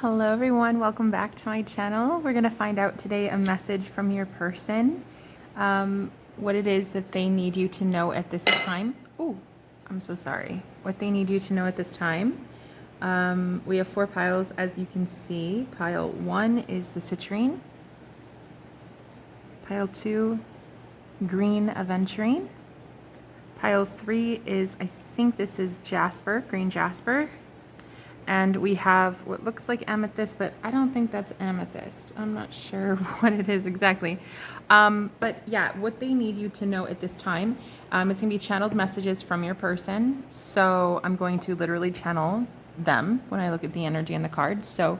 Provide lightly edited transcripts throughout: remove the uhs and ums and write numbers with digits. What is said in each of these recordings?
Hello everyone, welcome back to my channel. We're going to find out today a message from your person, what it is that they need you to know at this time. Oh, I'm so sorry. What they need you to know at this time. We have 4 piles, as you can see. Pile 1 is the citrine. Pile 2, green aventurine. Pile 3 is, I think this is jasper, green jasper. And we have what looks like amethyst, but I don't think that's amethyst. I'm not sure what it is exactly. But yeah, what they need you to know at this time, it's gonna be channeled messages from your person. So I'm going to literally channel them when I look at the energy and the cards. So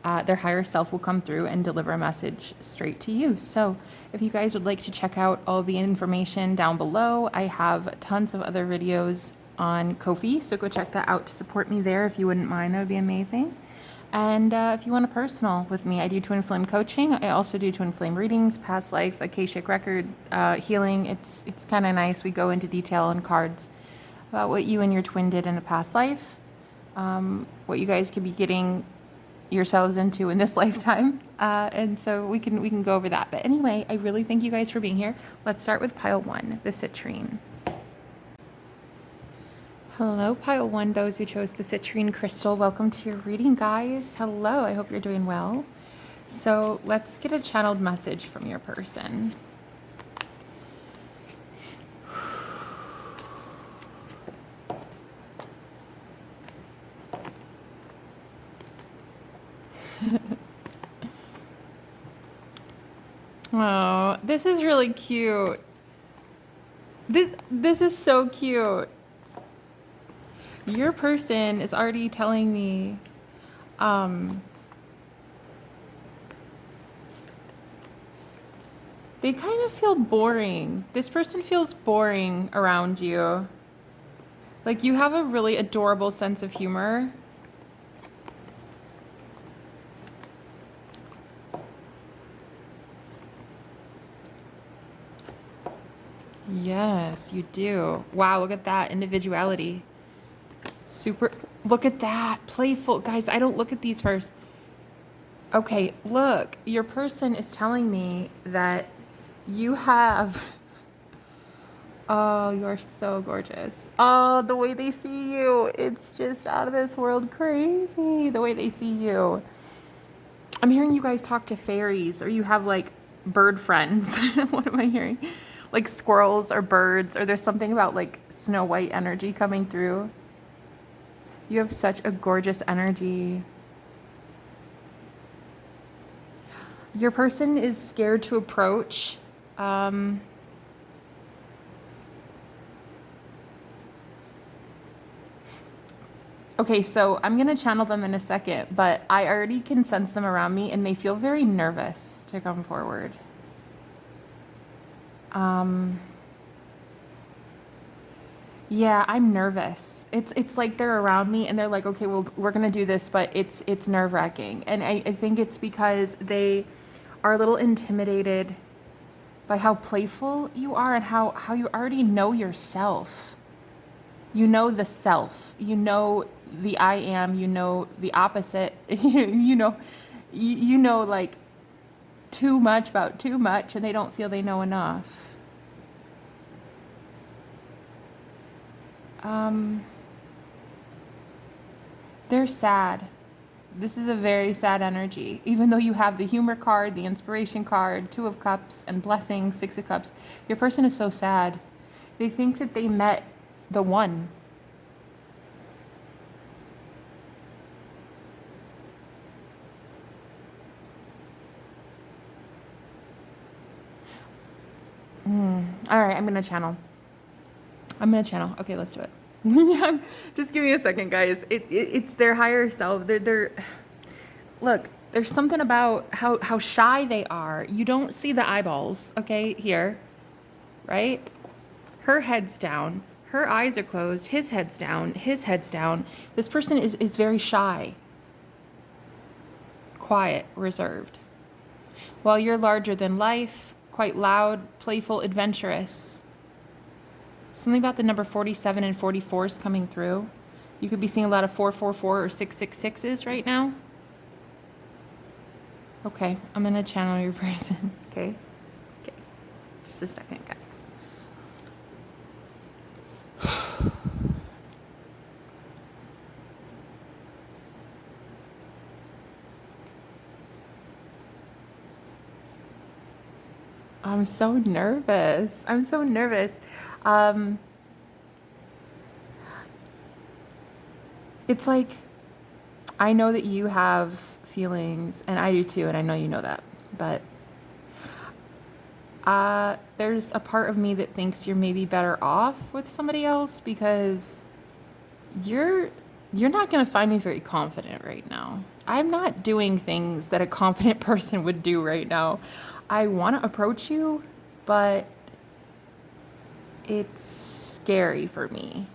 their higher self will come through and deliver a message straight to you. So if you guys would like to check out all the information down below, I have tons of other videos on Ko-fi, so go check that out to support me there if you wouldn't mind. That would be amazing. And if you want a personal with me, I do twin flame coaching. I also do twin flame readings, past life, Akashic record healing. It's kind of nice. We go into detail on cards about what you and your twin did in a past life, what you guys could be getting yourselves into in this lifetime, and so we can go over that. But anyway, I really thank you guys for being here. Let's start with pile 1, the citrine. Hello, pile 1, those who chose the citrine crystal. Welcome to your reading, guys. Hello, I hope you're doing well. So let's get a channeled message from your person. Oh, this is really cute. This is so cute. Your person is already telling me, they kind of feel boring. This person feels boring around you. Like, you have a really adorable sense of humor. Yes, you do. Wow, look at that individuality. Super, look at that, playful. Guys, I don't look at these first. Okay, look, your person is telling me that you have, oh, you're so gorgeous. Oh, the way they see you, it's just out of this world crazy, the way they see you. I'm hearing you guys talk to fairies, or you have like bird friends. What am I hearing? Like squirrels or birds, or there's something about like Snow White energy coming through. You have such a gorgeous energy. Your person is scared to approach. Okay, so I'm going to channel them in a second, but I already can sense them around me, and they feel very nervous to come forward. Yeah, I'm nervous. It's like they're around me and they're like, okay, well, we're gonna do this, but it's nerve-wracking. And I think it's because they are a little intimidated by how playful you are and how you already know yourself. You know the self. You know the I am. You know the opposite. you know like too much about too much, and they don't feel they know enough. They're sad. This is a very sad energy. Even though you have the humor card, the inspiration card, 2 of Cups, and blessings, 6 of Cups, your person is so sad. They think that they met the one. All right, I'm gonna channel. Okay, let's do it. Just give me a second, guys. It's their higher self. Look, there's something about how shy they are. You don't see the eyeballs, okay, here, right? Her head's down. Her eyes are closed. His head's down. His head's down. This person is very shy, quiet, reserved. While you're larger than life, quite loud, playful, adventurous. Something about the number 47 and 44 is coming through. You could be seeing a lot of 444 or 666s right now. Okay, I'm gonna channel your person. Okay? Okay. Just a second, guys. I'm so nervous. I'm so nervous. Um, it's like, I know that you have feelings, and I do too, and I know you know that. But there's a part of me that thinks you're maybe better off with somebody else because you're not going to find me very confident right now. I'm not doing things that a confident person would do right now. I want to approach you, but it's scary for me.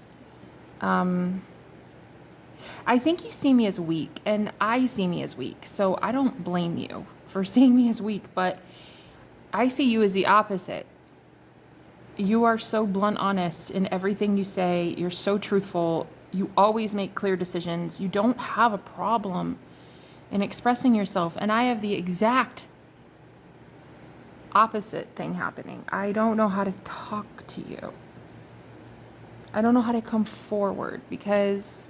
I think you see me as weak, and I see me as weak, so I don't blame you for seeing me as weak, but I see you as the opposite. You are so blunt honest in everything you say. You're so truthful. You always make clear decisions. You don't have a problem in expressing yourself, and I have the exact opposite thing happening. I don't know how to talk to you. I don't know how to come forward because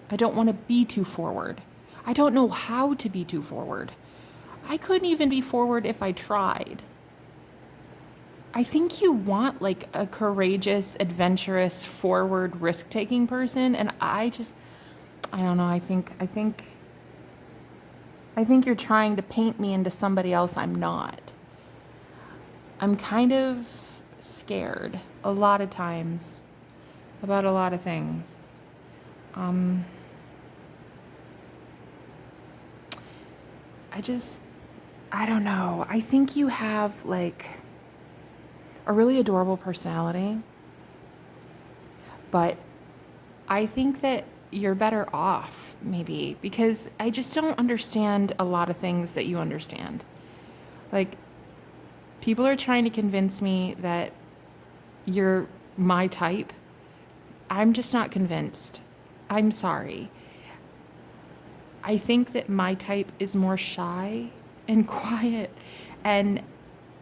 I don't want to be too forward. I don't know how to be too forward. I couldn't even be forward if I tried. I think you want like a courageous, adventurous, forward, risk-taking person, and I don't know. I think you're trying to paint me into somebody else I'm not. I'm kind of scared a lot of times about a lot of things. I don't know. I think you have like a really adorable personality, but I think that you're better off maybe because I just don't understand a lot of things that you understand. Like, people are trying to convince me that you're my type. I'm just not convinced. I'm sorry. I think that my type is more shy and quiet, and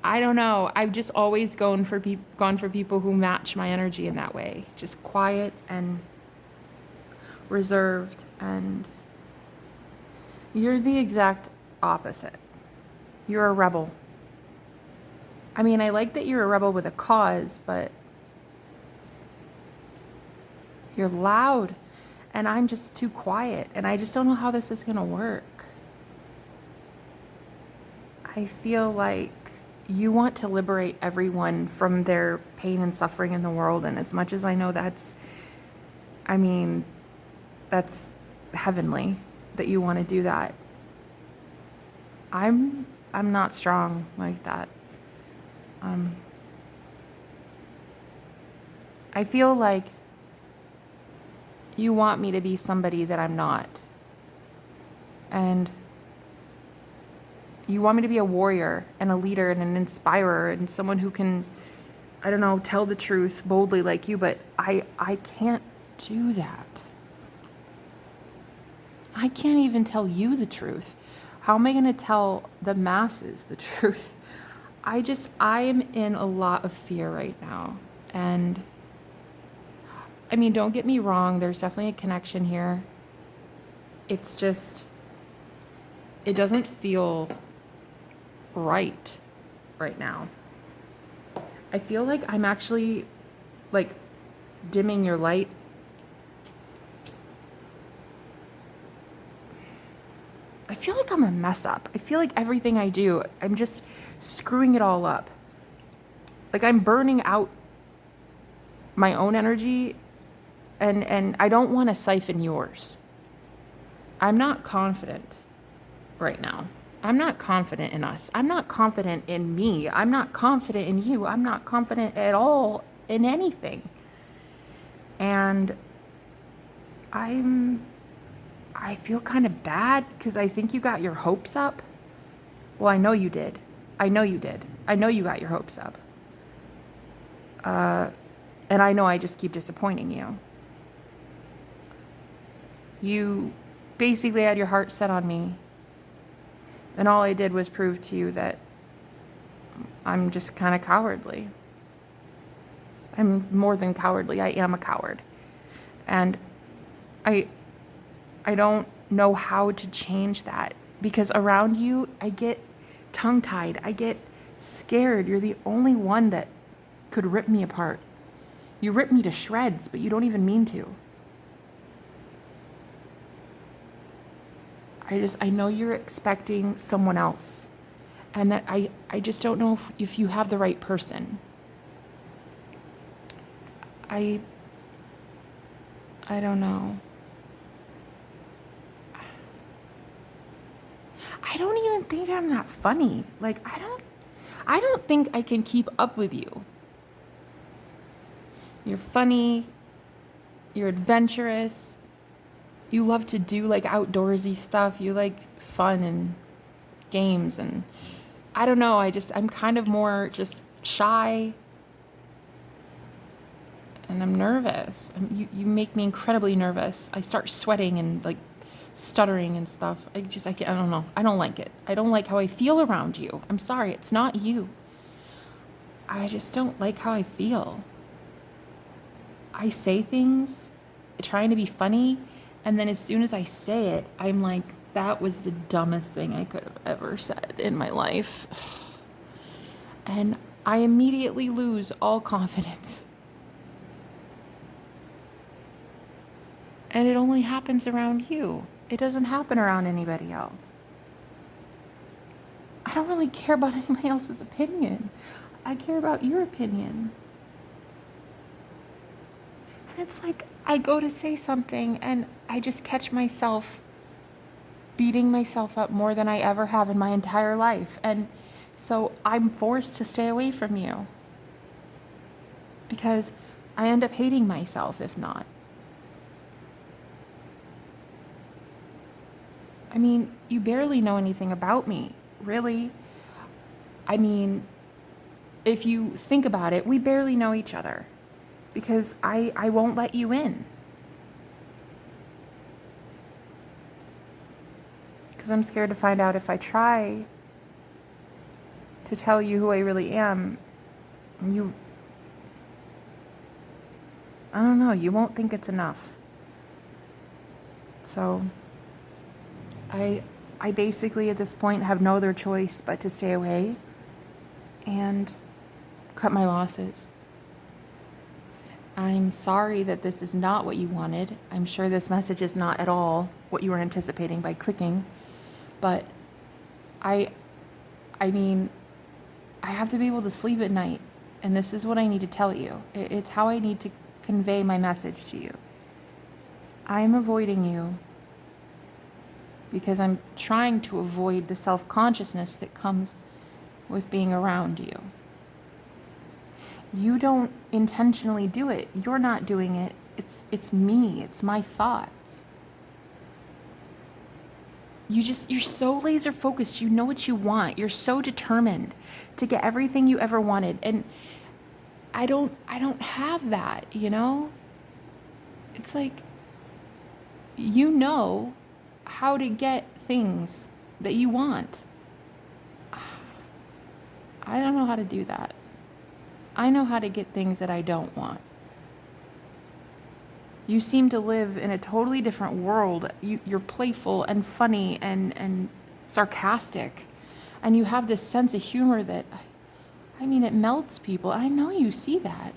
I don't know. I've just always gone for people who match my energy in that way. Just quiet and reserved, and you're the exact opposite. You're a rebel. I mean, I like that you're a rebel with a cause, but you're loud, and I'm just too quiet, and I just don't know how this is gonna work. I feel like you want to liberate everyone from their pain and suffering in the world, and as much as I know that's heavenly that you want to do that. I'm not strong like that. I feel like you want me to be somebody that I'm not. And you want me to be a warrior and a leader and an inspirer and someone who can, I don't know, tell the truth boldly like you, but I can't do that. I can't even tell you the truth. How am I going to tell the masses the truth? I am in a lot of fear right now. And I mean, don't get me wrong, there's definitely a connection here. It's just, it doesn't feel right now. I feel like I'm actually like dimming your light. I feel like I'm a mess up. I feel like everything I do, I'm just screwing it all up. Like I'm burning out my own energy, and I don't want to siphon yours. I'm not confident right now. I'm not confident in us. I'm not confident in me. I'm not confident in you. I'm not confident at all in anything. And I feel kind of bad because I think you got your hopes up. Well, I know you did. I know you did. I know you got your hopes up. And I know I just keep disappointing you. You basically had your heart set on me And all I did was prove to you that I'm just kind of cowardly. I'm more than cowardly. I am a coward. And I don't know how to change that, because around you, I get tongue-tied. I get scared. You're the only one that could rip me apart. You rip me to shreds, but you don't even mean to. I know you're expecting someone else, and that I just don't know if you have the right person. I don't know. I don't even think I'm that funny. Like, I don't think I can keep up with you. You're funny. You're adventurous. You love to do like outdoorsy stuff. You like fun and games, and I don't know. I'm kind of more just shy, and I'm nervous. You make me incredibly nervous. I start sweating and like stuttering and stuff. I don't know. I don't like it. I don't like how I feel around you. I'm sorry. It's not you. I just don't like how I feel. I say things trying to be funny, and then as soon as I say it, I'm like, that was the dumbest thing I could have ever said in my life. And I immediately lose all confidence. And it only happens around you. It doesn't happen around anybody else. I don't really care about anybody else's opinion. I care about your opinion. And it's like, I go to say something and I just catch myself beating myself up more than I ever have in my entire life. And so I'm forced to stay away from you, because I end up hating myself if not. I mean, you barely know anything about me, really. I mean, if you think about it, we barely know each other, because I won't let you in. Because I'm scared to find out if I try to tell you who I really am, I don't know, you won't think it's enough. So I basically at this point have no other choice but to stay away and cut my losses. I'm sorry that this is not what you wanted. I'm sure this message is not at all what you were anticipating by clicking. But I mean, I have to be able to sleep at night. And this is what I need to tell you. It's how I need to convey my message to you. I'm avoiding you because I'm trying to avoid the self-consciousness that comes with being around you. You don't intentionally do it. You're not doing it. It's me. It's my thoughts. You're so laser focused. You know what you want. You're so determined to get everything you ever wanted. And I don't have that, you know? It's like, you know how to get things that you want. I don't know how to do that. I know how to get things that I don't want. You seem to live in a totally different world. You're playful and funny and sarcastic. And you have this sense of humor that, I mean, it melts people. I know you see that.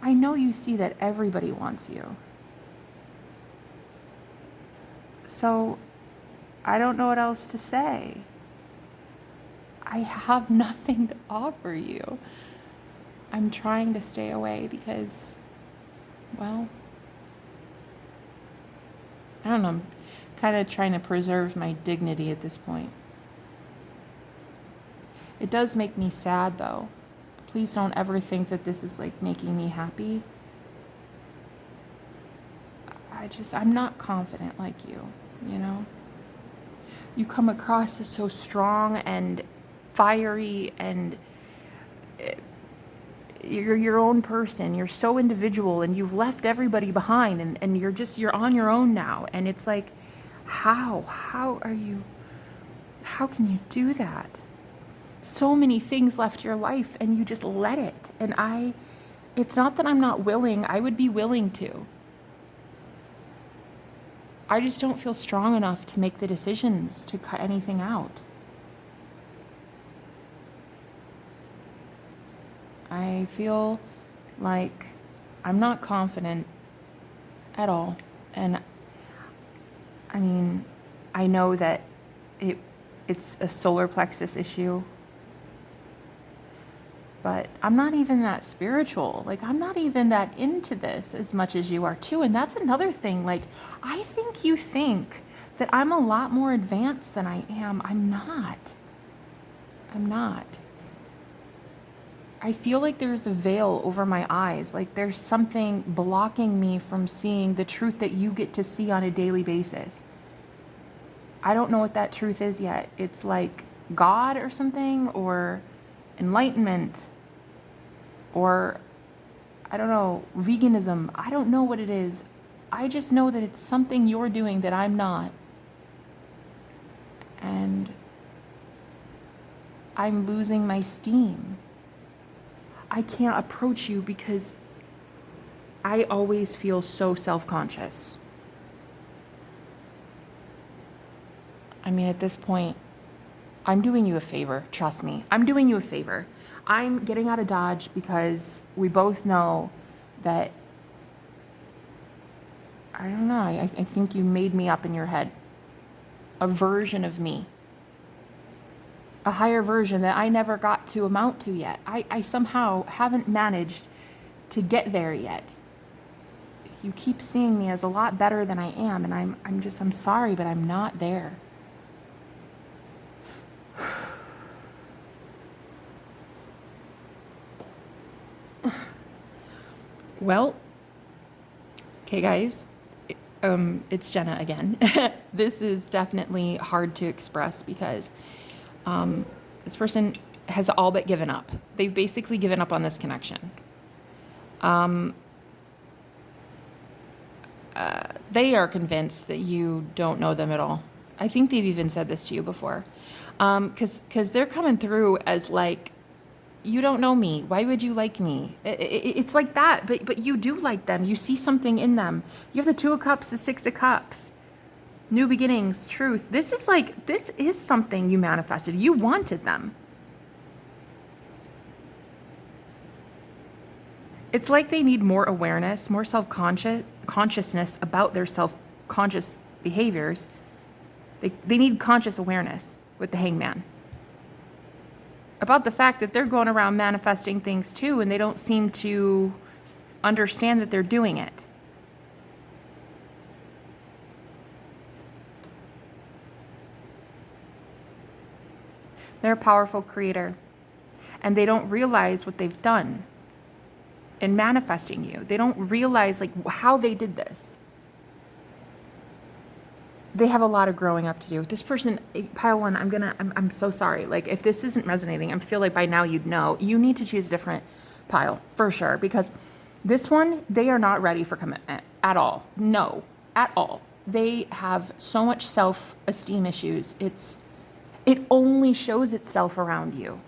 I know you see that everybody wants you. So, I don't know what else to say. I have nothing to offer you. I'm trying to stay away because, well, I don't know, I'm kind of trying to preserve my dignity at this point. It does make me sad, though. Please don't ever think that this is like making me happy. I'm not confident like you, you know? You come across as so strong and fiery, and you're your own person. You're so individual, and you've left everybody behind, and you're on your own now. And it's like, how are you How can you do that? So many things left your life and you just let it. And it's not that I'm not willing. I would be willing to. I just don't feel strong enough to make the decisions to cut anything out. I feel like I'm not confident at all. And I mean, I know that it's a solar plexus issue, but I'm not even that spiritual. Like, I'm not even that into this as much as you are too. And that's another thing. Like, I think you think that I'm a lot more advanced than I am. I'm not. I feel like there's a veil over my eyes. Like there's something blocking me from seeing the truth that you get to see on a daily basis. I don't know what that truth is yet. It's like God or something, or enlightenment, or I don't know, veganism. I don't know what it is. I just know that it's something you're doing that I'm not. And I'm losing my steam. I can't approach you because I always feel so self-conscious. I mean, at this point, I'm doing you a favor. Trust me. I'm doing you a favor. I'm getting out of Dodge because we both know that, I don't know, I think you made me up in your head. A version of me. A higher version that I never got to amount to yet. I somehow haven't managed to get there yet. You keep seeing me as a lot better than I am, and I'm sorry, but I'm not there. Well, okay guys, it's Jenna again. This is definitely hard to express because this person has all but given up. They've basically given up on this connection. They are convinced that you don't know them at all. I think they've even said this to you before. Because they're coming through as like, you don't know me. Why would you like me? It's like that, but you do like them. You see something in them. You have the Two of Cups, the Six of Cups. New beginnings, truth. This is something you manifested. You wanted them. It's like they need more awareness, more consciousness about their self-conscious behaviors. They need conscious awareness with the Hangman. About the fact that they're going around manifesting things too, and they don't seem to understand that they're doing it. They're a powerful creator, and they don't realize what they've done in manifesting you. They don't realize like how they did this. They have a lot of growing up to do. This person, pile one, I'm so sorry. Like if this isn't resonating, I feel like by now you'd know. You need to choose a different pile for sure, because this one, they are not ready for commitment at all. No, at all. They have so much self-esteem issues. It only shows itself around you.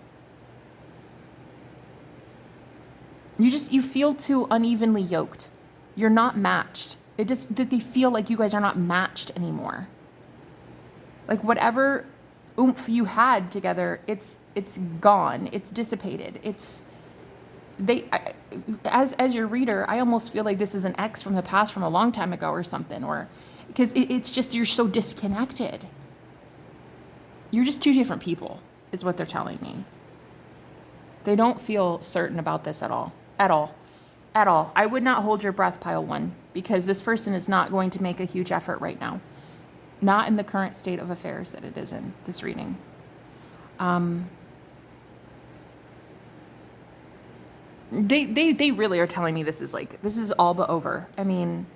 You feel too unevenly yoked. You're not matched. They feel like you guys are not matched anymore. Like whatever oomph you had together, it's gone. It's dissipated. As your reader, I almost feel like this is an ex from the past from a long time ago or something, or because it's just you're so disconnected. You're just two different people, is what they're telling me. They don't feel certain about this at all. At all. At all. I would not hold your breath, pile one, because this person is not going to make a huge effort right now. Not in the current state of affairs that it is in, this reading. They really are telling me this is all but over. I mean,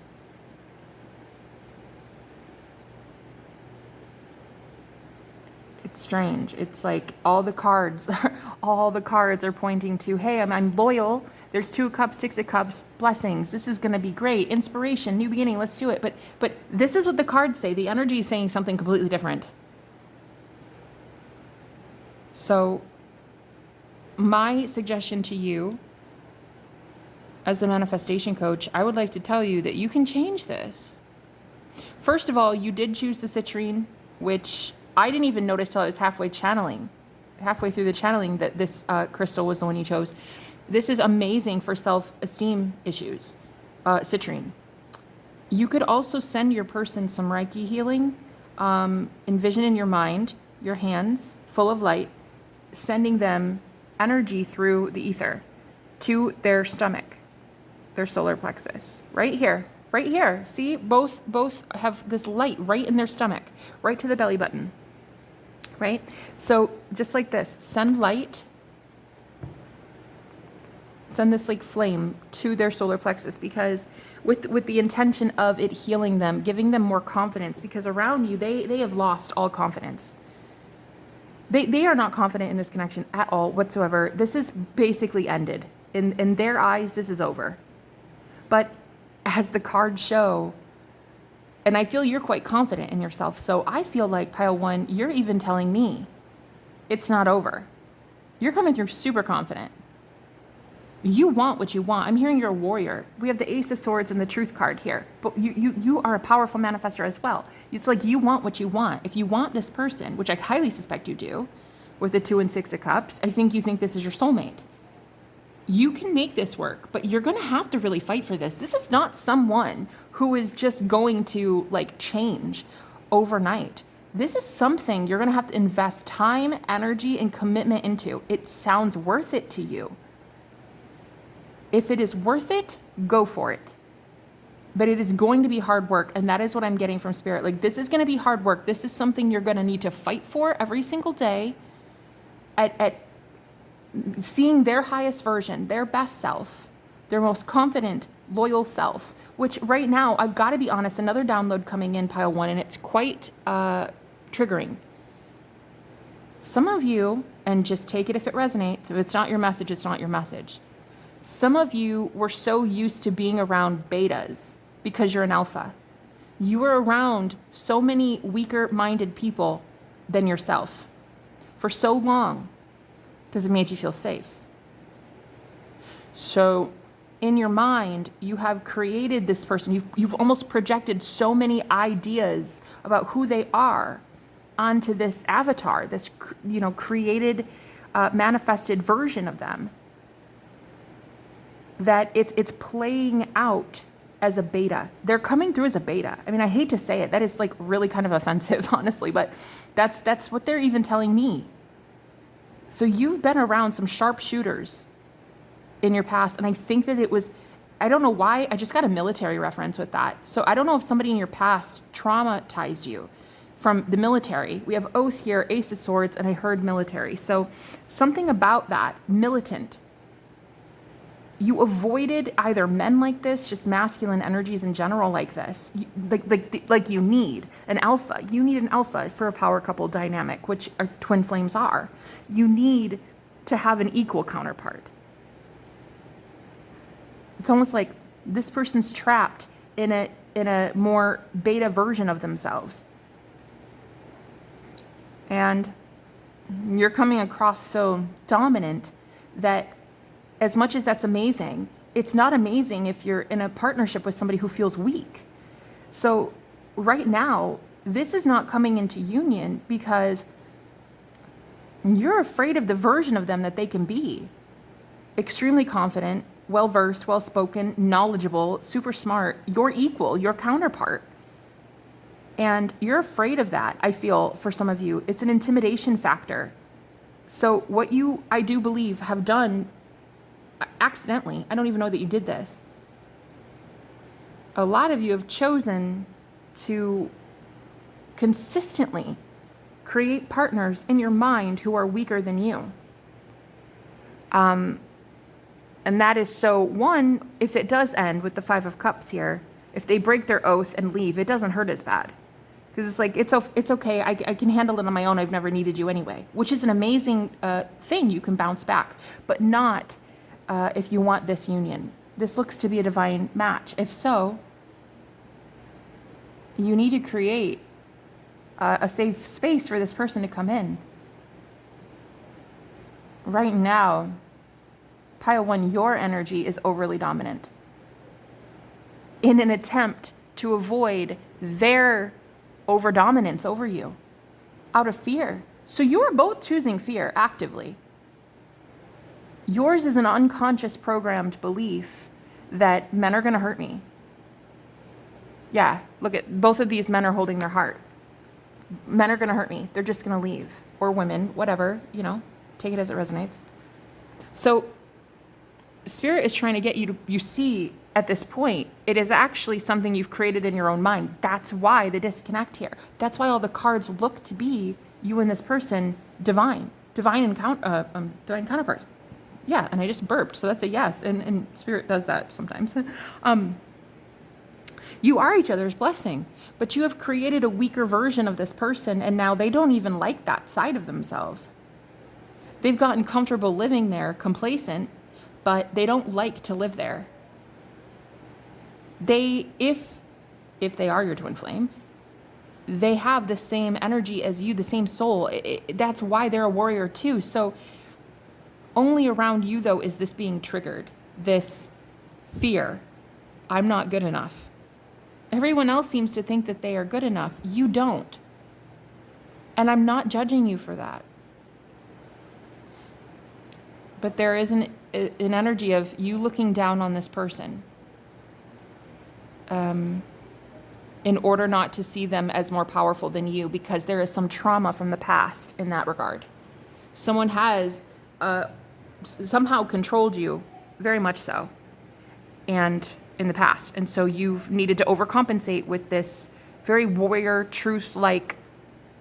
it's strange. It's like all the cards are pointing to, hey, I'm loyal. There's Two of Cups, Six of Cups, blessings. This is going to be great. Inspiration, new beginning. Let's do it. But this is what the cards say. The energy is saying something completely different. So my suggestion to you as a manifestation coach, I would like to tell you that you can change this. First of all, you did choose the citrine, which I didn't even notice till I was halfway through the channeling, that this crystal was the one you chose. This is amazing for self-esteem issues, citrine. You could also send your person some Reiki healing. Envision in your mind, your hands full of light, sending them energy through the ether to their stomach, their solar plexus, right here. See, both have this light right in their stomach, right to the belly button, right? So just like this, send light, send this like flame to their solar plexus, because with the intention of it healing them, giving them more confidence, because around you, they have lost all confidence. They are not confident in this connection at all whatsoever. This is basically ended. In their eyes, this is over. But as the cards show, and I feel you're quite confident in yourself, so I feel like, pile one, you're even telling me it's not over. You're coming through super confident. You want what you want. I'm hearing you're a warrior. We have the Ace of Swords and the Truth card here. But you are a powerful manifestor as well. It's like you want what you want. If you want this person, which I highly suspect you do, with the 2 and 6 of Cups, I think you think this is your soulmate. You can make this work, but you're going to have to really fight for this. This is not someone who is just going to like change overnight. This is something you're going to have to invest time, energy, and commitment into. It sounds worth it to you. If it is worth it, go for it. But it is going to be hard work, and that is what I'm getting from Spirit. Like, this is going to be hard work. This is something you're going to need to fight for every single day at seeing their highest version, their best self, their most confident, loyal self, which right now, I've got to be honest, another download coming in, pile one, and it's quite triggering. Some of you, and just take it if it resonates, if it's not your message, it's not your message. Some of you were so used to being around betas because you're an alpha. You were around so many weaker-minded people than yourself for so long because it made you feel safe. So in your mind, you have created this person. You've almost projected so many ideas about who they are onto this avatar, this created, manifested version of them, that it's playing out as a beta. They're coming through as a beta. I mean, I hate to say it. That is like really kind of offensive, honestly, but that's what they're even telling me. So you've been around some sharpshooters in your past, and I think that it was, I don't know why, I just got a military reference with that. So I don't know if somebody in your past traumatized you from the military. We have Oath here, Ace of Swords, and I heard military. So something about that, militant. You avoided either men like this, just masculine energies in general like this, like you need an alpha. You need an alpha for a power couple dynamic, which twin flames are. You need to have an equal counterpart. It's almost like this person's trapped in a more beta version of themselves. And you're coming across so dominant that as much as that's amazing, it's not amazing if you're in a partnership with somebody who feels weak. So right now, this is not coming into union because you're afraid of the version of them that they can be. Extremely confident, well-versed, well-spoken, knowledgeable, super smart, your equal, your counterpart. And you're afraid of that, I feel, for some of you. It's an intimidation factor. So what you, I do believe, have done accidentally, I don't even know that you did this. A lot of you have chosen to consistently create partners in your mind who are weaker than you. And that is so, one, if it does end with the 5 of Cups here, if they break their oath and leave, it doesn't hurt as bad. Because it's like, it's okay, I can handle it on my own, I've never needed you anyway. Which is an amazing thing, you can bounce back. But not if you want this union. This looks to be a divine match. If so, you need to create a safe space for this person to come in. right now, pile one, your energy is overly dominant in an attempt to avoid their overdominance over you out of fear. So you're both choosing fear actively. Yours is an unconscious programmed belief that men are going to hurt me. Yeah, look at both of these men are holding their heart. Men are going to hurt me. They're just going to leave. Or women, whatever, you know, take it as it resonates. So Spirit is trying to get you to, you see, at this point, it is actually something you've created in your own mind. That's why the disconnect here. That's why all the cards look to be you and this person divine counterparts. Yeah, and I just burped, so that's a yes. And Spirit does that sometimes. You are each other's blessing, but you have created a weaker version of this person, and now they don't even like that side of themselves. They've gotten comfortable living there, complacent, but they don't like to live there. They, if they are your twin flame, they have the same energy as you, the same soul. That's why they're a warrior too. So only around you, though, is this being triggered. This fear. I'm not good enough. Everyone else seems to think that they are good enough. You don't. And I'm not judging you for that. But there is an energy of you looking down on this person in order not to see them as more powerful than you, because there is some trauma from the past in that regard. Someone has somehow controlled you, very much so, and in the past. And so you've needed to overcompensate with this very warrior, truth-like,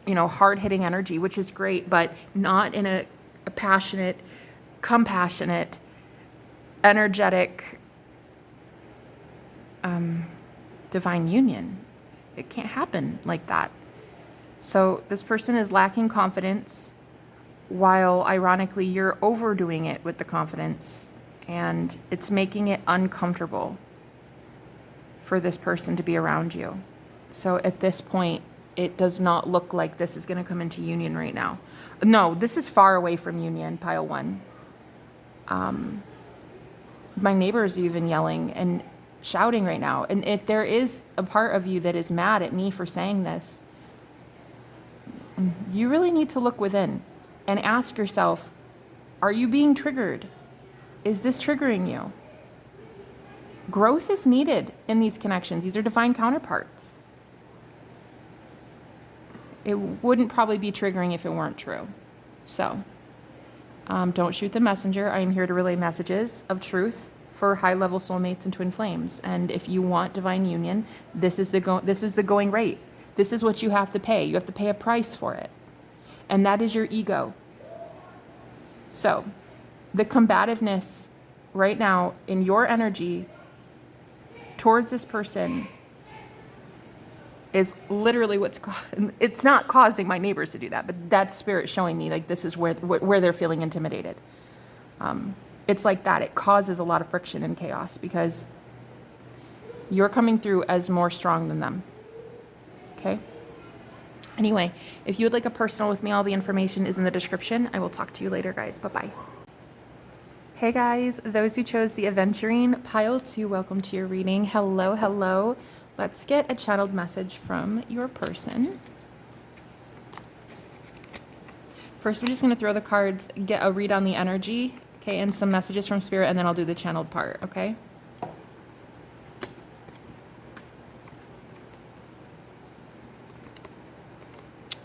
you know, hard-hitting energy, which is great, but not in a passionate, compassionate, energetic, divine union. It can't happen like that. So this person is lacking confidence, while ironically you're overdoing it with the confidence, and it's making it uncomfortable for this person to be around you. So at this point, it does not look like this is going to come into union right now. No, this is far away from union, pile one. My neighbor's even yelling and shouting right now. And if there is a part of you that is mad at me for saying this, you really need to look within and ask yourself, are you being triggered? Is this triggering you? Growth is needed in these connections. These are divine counterparts. It wouldn't probably be triggering if it weren't true. So don't shoot the messenger. I am here to relay messages of truth for high-level soulmates and twin flames. And if you want divine union, this is the going rate. This is what you have to pay. You have to pay a price for it. And that is your ego. So the combativeness right now in your energy towards this person is literally it's not causing my neighbors to do that, but that's Spirit showing me like this is where they're feeling intimidated. It's like that. It causes a lot of friction and chaos because you're coming through as more strong than them. Okay? Anyway, if you would like a personal with me, all the information is in the description. I will talk to you later, guys. Bye-bye. Hey guys, those who chose the Aventurine pile 2, welcome to your reading. Hello, hello. Let's get a channeled message from your person. First, we're just going to throw the cards, get a read on the energy, okay, and some messages from Spirit, and then I'll do the channeled part, okay?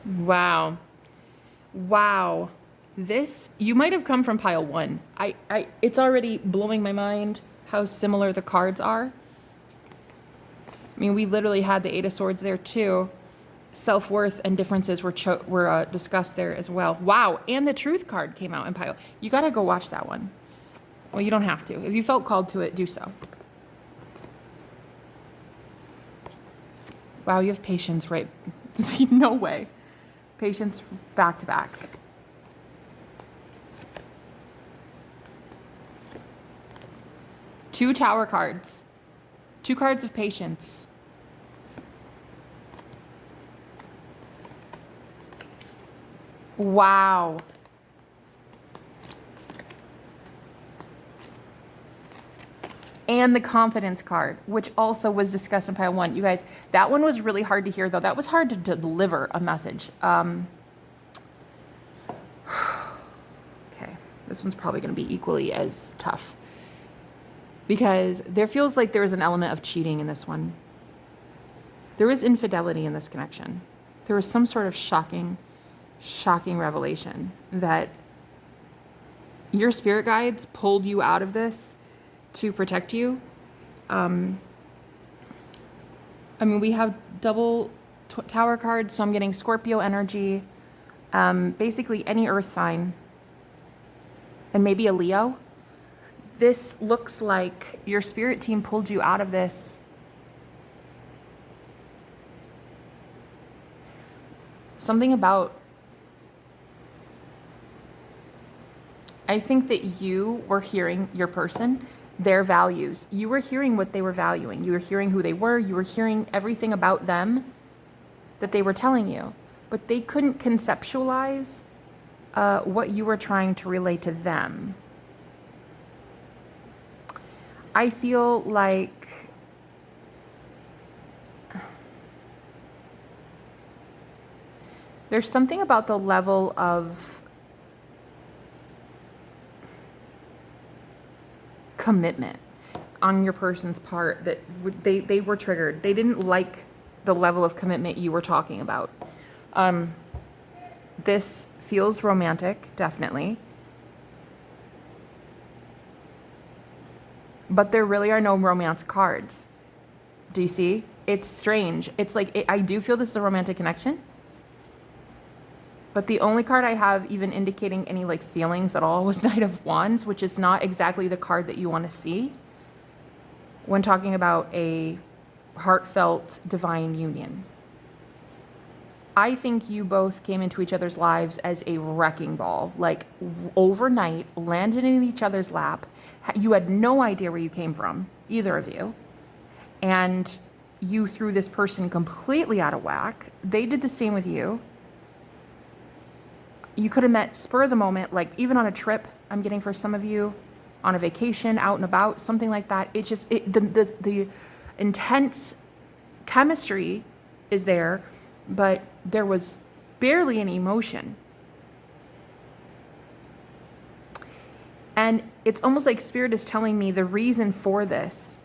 Wow. Wow. This, you might have come from pile 1. It's already blowing my mind how similar the cards are. I mean, we literally had the 8 of Swords there too. Self-worth and differences were discussed there as well. Wow, and the Truth card came out in pile. You gotta go watch that one. Well, you don't have to. If you felt called to it, do so. Wow, you have patience, right? No way. Patience back to back. Two Tower cards. 2 cards of patience. Wow. and the confidence card, which also was discussed in pile 1. You guys, that one was really hard to hear, though. That was hard to deliver a message. Okay, this one's probably going to be equally as tough, because there feels like there is an element of cheating in this one. There is infidelity in this connection. There was some sort of shocking revelation that your spirit guides pulled you out of this to protect you. I mean, we have double tower cards, so I'm getting Scorpio energy, basically any earth sign, and maybe a Leo. This looks like your spirit team pulled you out of this something about, I think that you were hearing your person, their values. You were hearing what they were valuing. You were hearing who they were. You were hearing everything about them that they were telling you. But they couldn't conceptualize what you were trying to relay to them. I feel like there's something about the level of commitment on your person's part that they were triggered. They didn't like the level of commitment you were talking about. This feels romantic, definitely. But there really are no romance cards. Do you see? It's strange. It's like, I do feel this is a romantic connection. But the only card I have even indicating any like feelings at all was Knight of Wands, which is not exactly the card that you want to see when talking about a heartfelt divine union. I think you both came into each other's lives as a wrecking ball, like overnight, landed in each other's lap. You had no idea where you came from, either of you. And you threw this person completely out of whack. They did the same with you. You could have met spur of the moment, like even on a trip, I'm getting for some of you, on a vacation, out and about, something like that. It just, the intense chemistry is there, but there was barely any emotion. And it's almost like Spirit is telling me the reason for this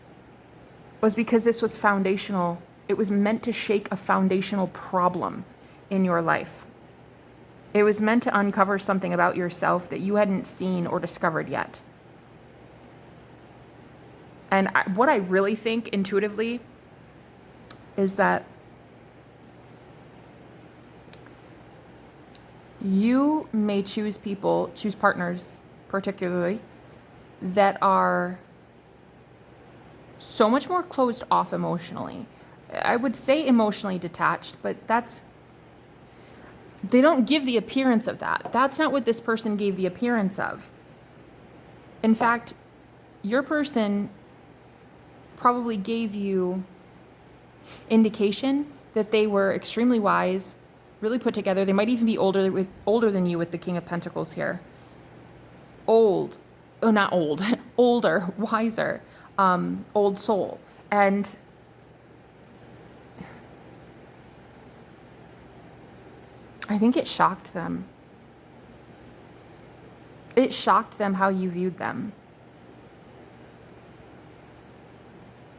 was because this was foundational. It was meant to shake a foundational problem in your life. It was meant to uncover something about yourself that you hadn't seen or discovered yet. And what I really think intuitively is that you may choose partners particularly, that are so much more closed off emotionally. I would say emotionally detached, but they don't give the appearance of that. That's not what this person gave the appearance of. In fact, your person probably gave you indication that they were extremely wise, really put together. They might even be older than you with the King of Pentacles here. Older, wiser, old soul. And I think it shocked them. It shocked them how you viewed them.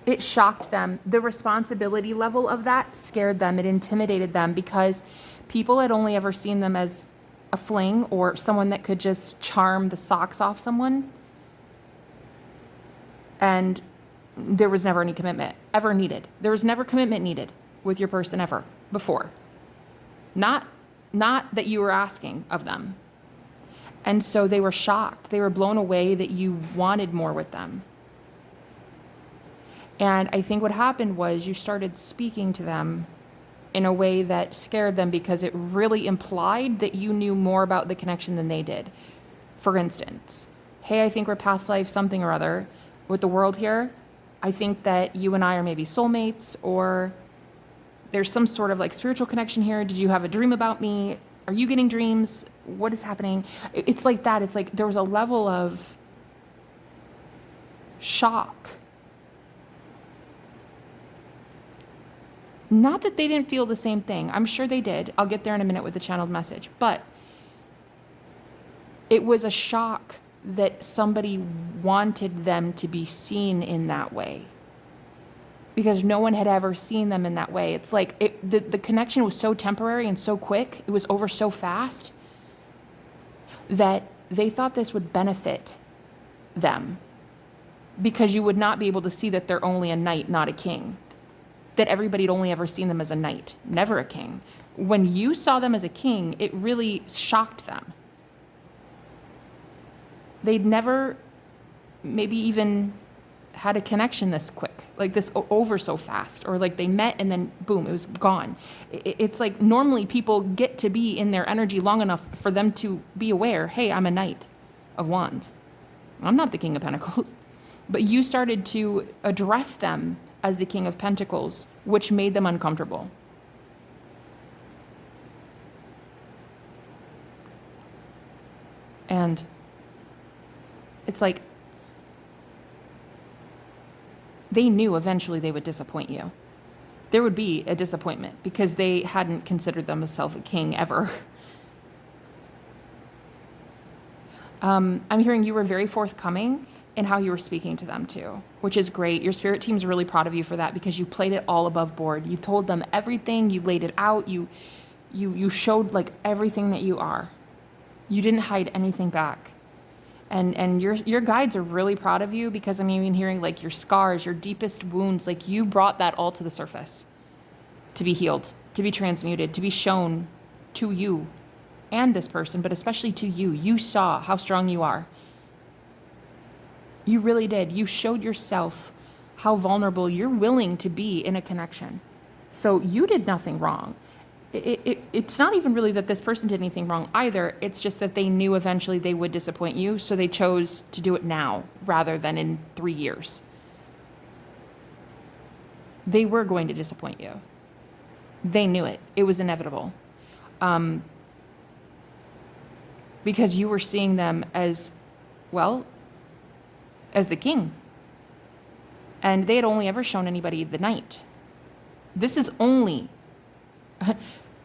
It shocked them. The responsibility level of that scared them. It intimidated them because people had only ever seen them as a fling or someone that could just charm the socks off someone. And there was never any commitment ever needed. There was never commitment needed with your person ever before. Not that you were asking of them. And so they were shocked. They were blown away that you wanted more with them. And I think what happened was you started speaking to them in a way that scared them because it really implied that you knew more about the connection than they did. For instance, hey, I think we're past life something or other with the world here. I think that you and I are maybe soulmates, or there's some sort of like spiritual connection here. Did you have a dream about me? Are you getting dreams? What is happening? It's like that. It's like there was a level of shock Not that they didn't feel the same thing. I'm sure they did. I'll get there in a minute with the channeled message. But it was a shock that somebody wanted them to be seen in that way, because no one had ever seen them in that way. It's like the connection was so temporary and so quick. It was over so fast that they thought this would benefit them, because you would not be able to see that they're only a knight, not a king. That everybody had only ever seen them as a knight, never a king. When you saw them as a king, it really shocked them. They'd never maybe even had a connection this quick, like this over so fast, or like they met and then boom, it was gone. It's like normally people get to be in their energy long enough for them to be aware, hey, I'm a Knight of Wands. I'm not the King of Pentacles. But you started to address them as the King of Pentacles, which made them uncomfortable. And it's like they knew eventually they would disappoint you. There would be a disappointment because they hadn't considered themselves a king ever. I'm hearing you were very forthcoming in how you were speaking to them too, which is great. Your spirit team's really proud of you for that, because you played it all above board. You told them everything, you laid it out, you showed like everything that you are. You didn't hide anything back. And your guides are really proud of you, because I'm even hearing like your scars, your deepest wounds, like you brought that all to the surface to be healed, to be transmuted, to be shown to you and this person, but especially to you. You saw how strong you are. You really did. You showed yourself how vulnerable you're willing to be in a connection. So you did nothing wrong. It's not even really that this person did anything wrong either. It's just that they knew eventually they would disappoint you, so they chose to do it now rather than in 3 years. They were going to disappoint you. They knew it. It was inevitable. Because you were seeing them as, well, as the king. And they had only ever shown anybody the knight. This is only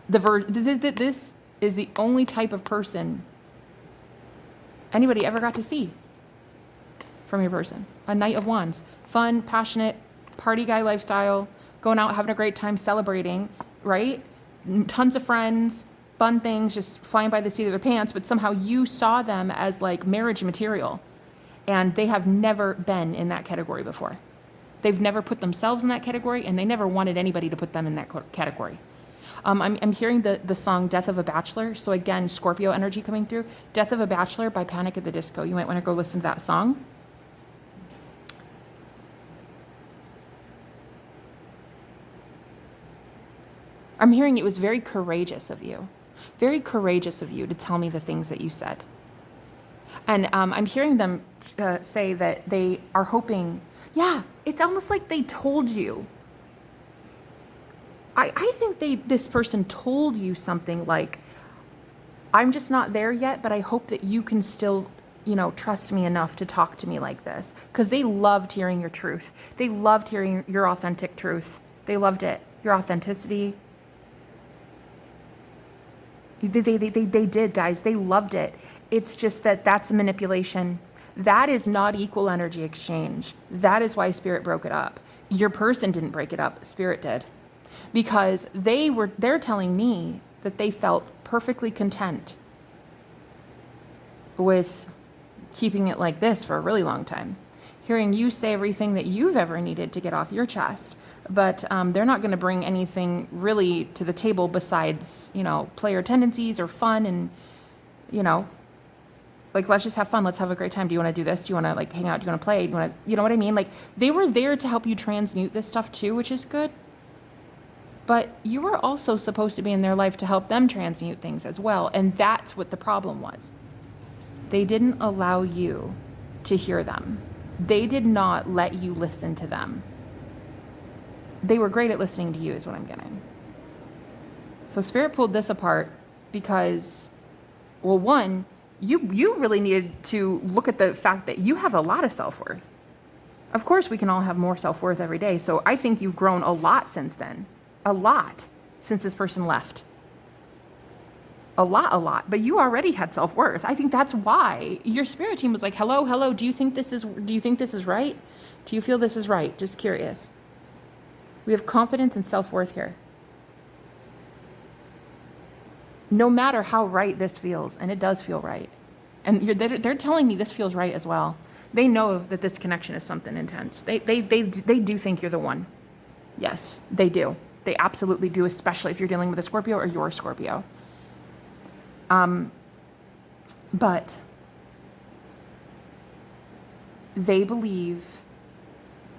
this is the only type of person anybody ever got to see from your person. A Knight of Wands. Fun, passionate, party guy lifestyle, going out, having a great time, celebrating, right? Tons of friends, fun things, just flying by the seat of their pants, but somehow you saw them as like marriage material. And they have never been in that category before. They've never put themselves in that category, and they never wanted anybody to put them in that category. I'm hearing the song Death of a Bachelor. So again, Scorpio energy coming through. Death of a Bachelor by Panic at the Disco. You might want to go listen to that song. I'm hearing it was very courageous of you. Very courageous of you to tell me the things that you said. And I'm hearing them say that they are hoping, yeah, it's almost like they told you. I think this person told you something like, I'm just not there yet, but I hope that you can still, trust me enough to talk to me like this. Because they loved hearing your truth. They loved hearing your authentic truth. They loved it. Your authenticity. They did, guys. They loved it. It's just that's a manipulation. That is not equal energy exchange. That is why Spirit broke it up. Your person didn't break it up. Spirit did. Because they're telling me that they felt perfectly content with keeping it like this for a really long time. Hearing you say everything that you've ever needed to get off your chest. But they're not going to bring anything really to the table besides, player tendencies or fun and, like, let's just have fun. Let's have a great time. Do you want to do this? Do you want to, like, hang out? Do you want to play? Do you want to, you know what I mean? Like, they were there to help you transmute this stuff too, which is good. But you were also supposed to be in their life to help them transmute things as well. And that's what the problem was. They didn't allow you to hear them. They did not let you listen to them. They were great at listening to you is what I'm getting. So Spirit pulled this apart because, well, one, you really needed to look at the fact that you have a lot of self-worth. Of course, we can all have more self-worth every day. So I think you've grown a lot since then. a lot since this person left. A lot. But you already had self-worth. I think that's why your spirit team was like, hello. Do you think this is right? Do you feel this is right? Just curious. We have confidence and self-worth here. No matter how right this feels, and it does feel right. And they're telling me this feels right as well. They know that this connection is something intense. They do think you're the one. Yes, they do. They absolutely do, especially if you're dealing with a Scorpio or you're a Scorpio. But they believe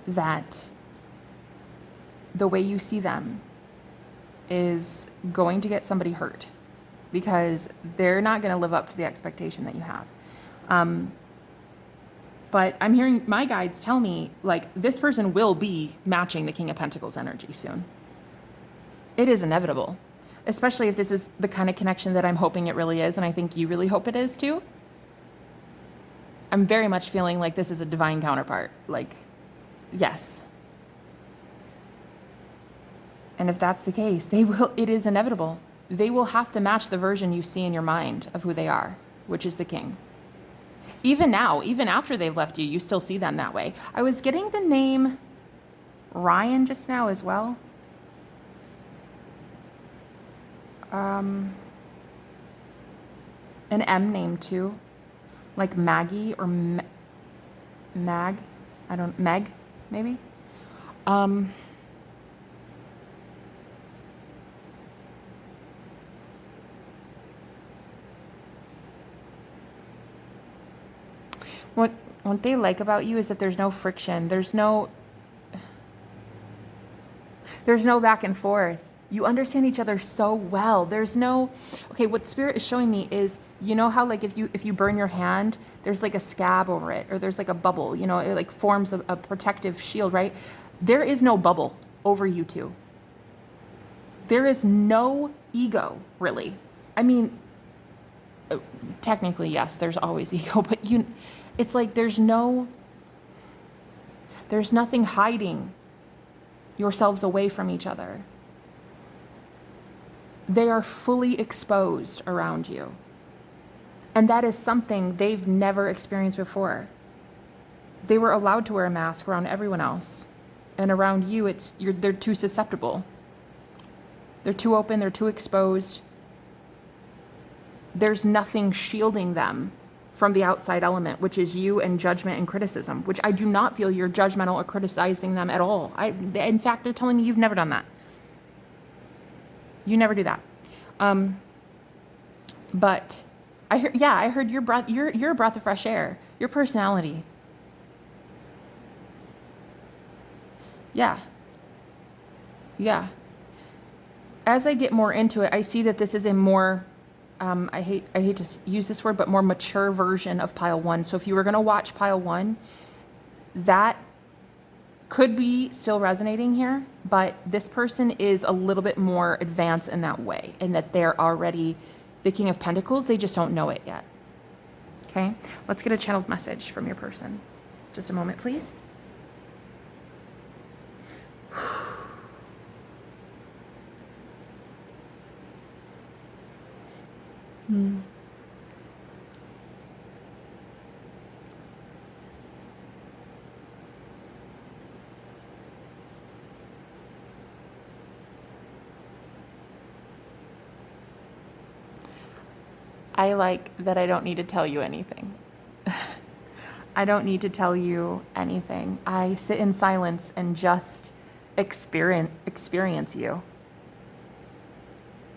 that the way you see them is going to get somebody hurt because they're not going to live up to the expectation that you have. But I'm hearing my guides tell me, like, this person will be matching the King of Pentacles energy soon. It is inevitable, especially if this is the kind of connection that I'm hoping it really is, and I think you really hope it is too. I'm very much feeling like this is a divine counterpart. Like, yes. And if that's the case, it is inevitable. They will have to match the version you see in your mind of who they are, which is the king. Even now, even after they've left you, you still see them that way. I was getting the name Ryan just now as well. An M name too, like Maggie or Mag. Meg, maybe. What they like about you is that there's no friction. There's no back and forth. You understand each other so well. Okay, what Spirit is showing me is, you know how like if you burn your hand, there's like a scab over it, or there's like a bubble, it like forms a protective shield, right? There is no bubble over you two. There is no ego, really. I mean, technically, yes, there's always ego, but it's like there's nothing hiding yourselves away from each other. They are fully exposed around you. And that is something they've never experienced before. They were allowed to wear a mask around everyone else. And around you, they're too susceptible. They're too open, they're too exposed. There's nothing shielding them from the outside element, which is you and judgment and criticism, which I do not feel you're judgmental or criticizing them at all. In fact, they're telling me you've never done that. You never do that. But I heard your breath. You're a breath of fresh air. Your personality. Yeah. As I get more into it, I see that this is a more, I hate to use this word, but more mature version of pile one. So if you were going to watch pile one, that could be still resonating here, but this person is a little bit more advanced in that way, in that they're already the King of Pentacles. They just don't know it yet. Okay, let's get a channeled message from your person. Just a moment, please. I like that I don't need to tell you anything. I don't need to tell you anything. I sit in silence and just experience you.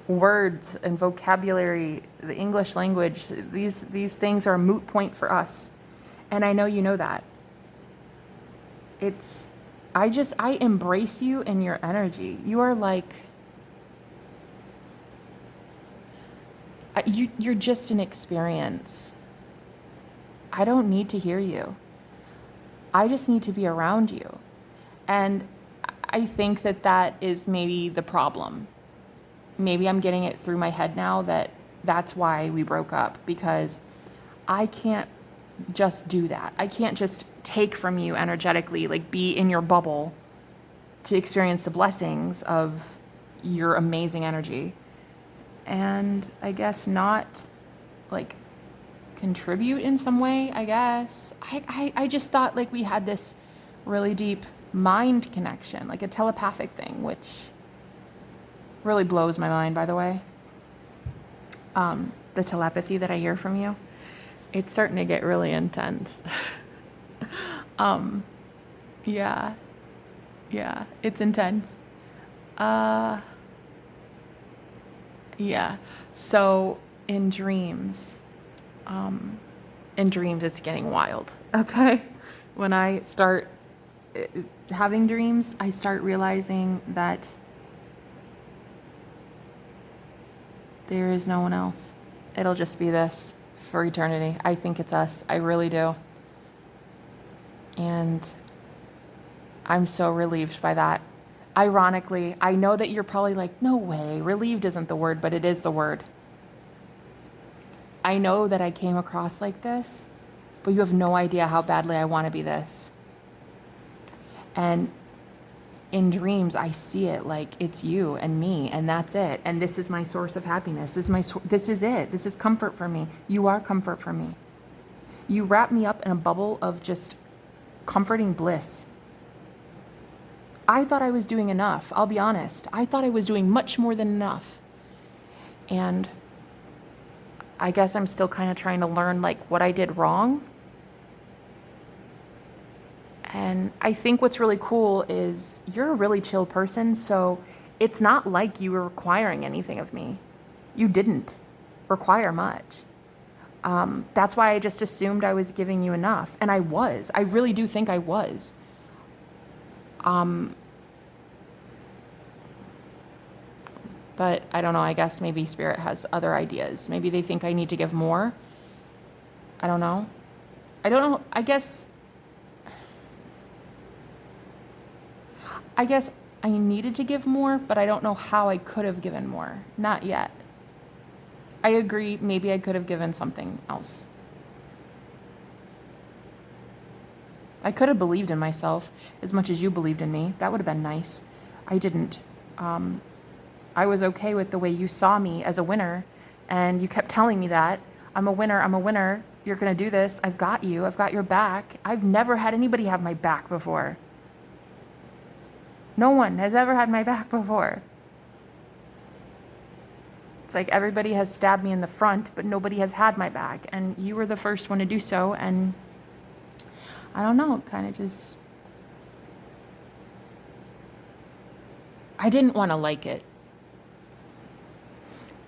Words and vocabulary, the English language, these things are a moot point for us. And I know you know that. I embrace you and your energy. You are like, you're just an experience. I don't need to hear you. I just need to be around you. And I think that is maybe the problem. Maybe I'm getting it through my head now that's why we broke up, because I can't just do that. I can't just take from you energetically, like be in your bubble to experience the blessings of your amazing energy. And I guess not like contribute in some way, I guess. I just thought like we had this really deep mind connection, like a telepathic thing, which really blows my mind, by the way. The telepathy that I hear from you, it's starting to get really intense. Yeah, it's intense. Yeah, so in dreams, it's getting wild, okay? When I start having dreams, I start realizing that there is no one else. It'll just be this for eternity. I think it's us. I really do. And I'm so relieved by that. Ironically, I know that you're probably like, no way, relieved isn't the word, but it is the word. I know that I came across like this, but you have no idea how badly I want to be this. And in dreams, I see it like it's you and me, and that's it. And this is my source of happiness. This is it. This is comfort for me. You are comfort for me. You wrap me up in a bubble of just comforting bliss. I thought I was doing enough. I'll be honest. I thought I was doing much more than enough. And I guess I'm still kind of trying to learn like what I did wrong. And I think what's really cool is you're a really chill person, so it's not like you were requiring anything of me. You didn't require much. That's why I just assumed I was giving you enough. And I was. I really do think I was. But I don't know. I guess maybe Spirit has other ideas. Maybe they think I need to give more. I don't know. I guess I needed to give more, but I don't know how I could have given more. Not yet. I agree, maybe I could have given something else. I could have believed in myself as much as you believed in me. That would have been nice. I didn't. I was okay with the way you saw me as a winner, and you kept telling me that. I'm a winner. You're going to do this. I've got you. I've got your back. I've never had anybody have my back before. No one has ever had my back before. It's like everybody has stabbed me in the front, but nobody has had my back. And you were the first one to do so. And I don't know, kind of just... I didn't want to like it.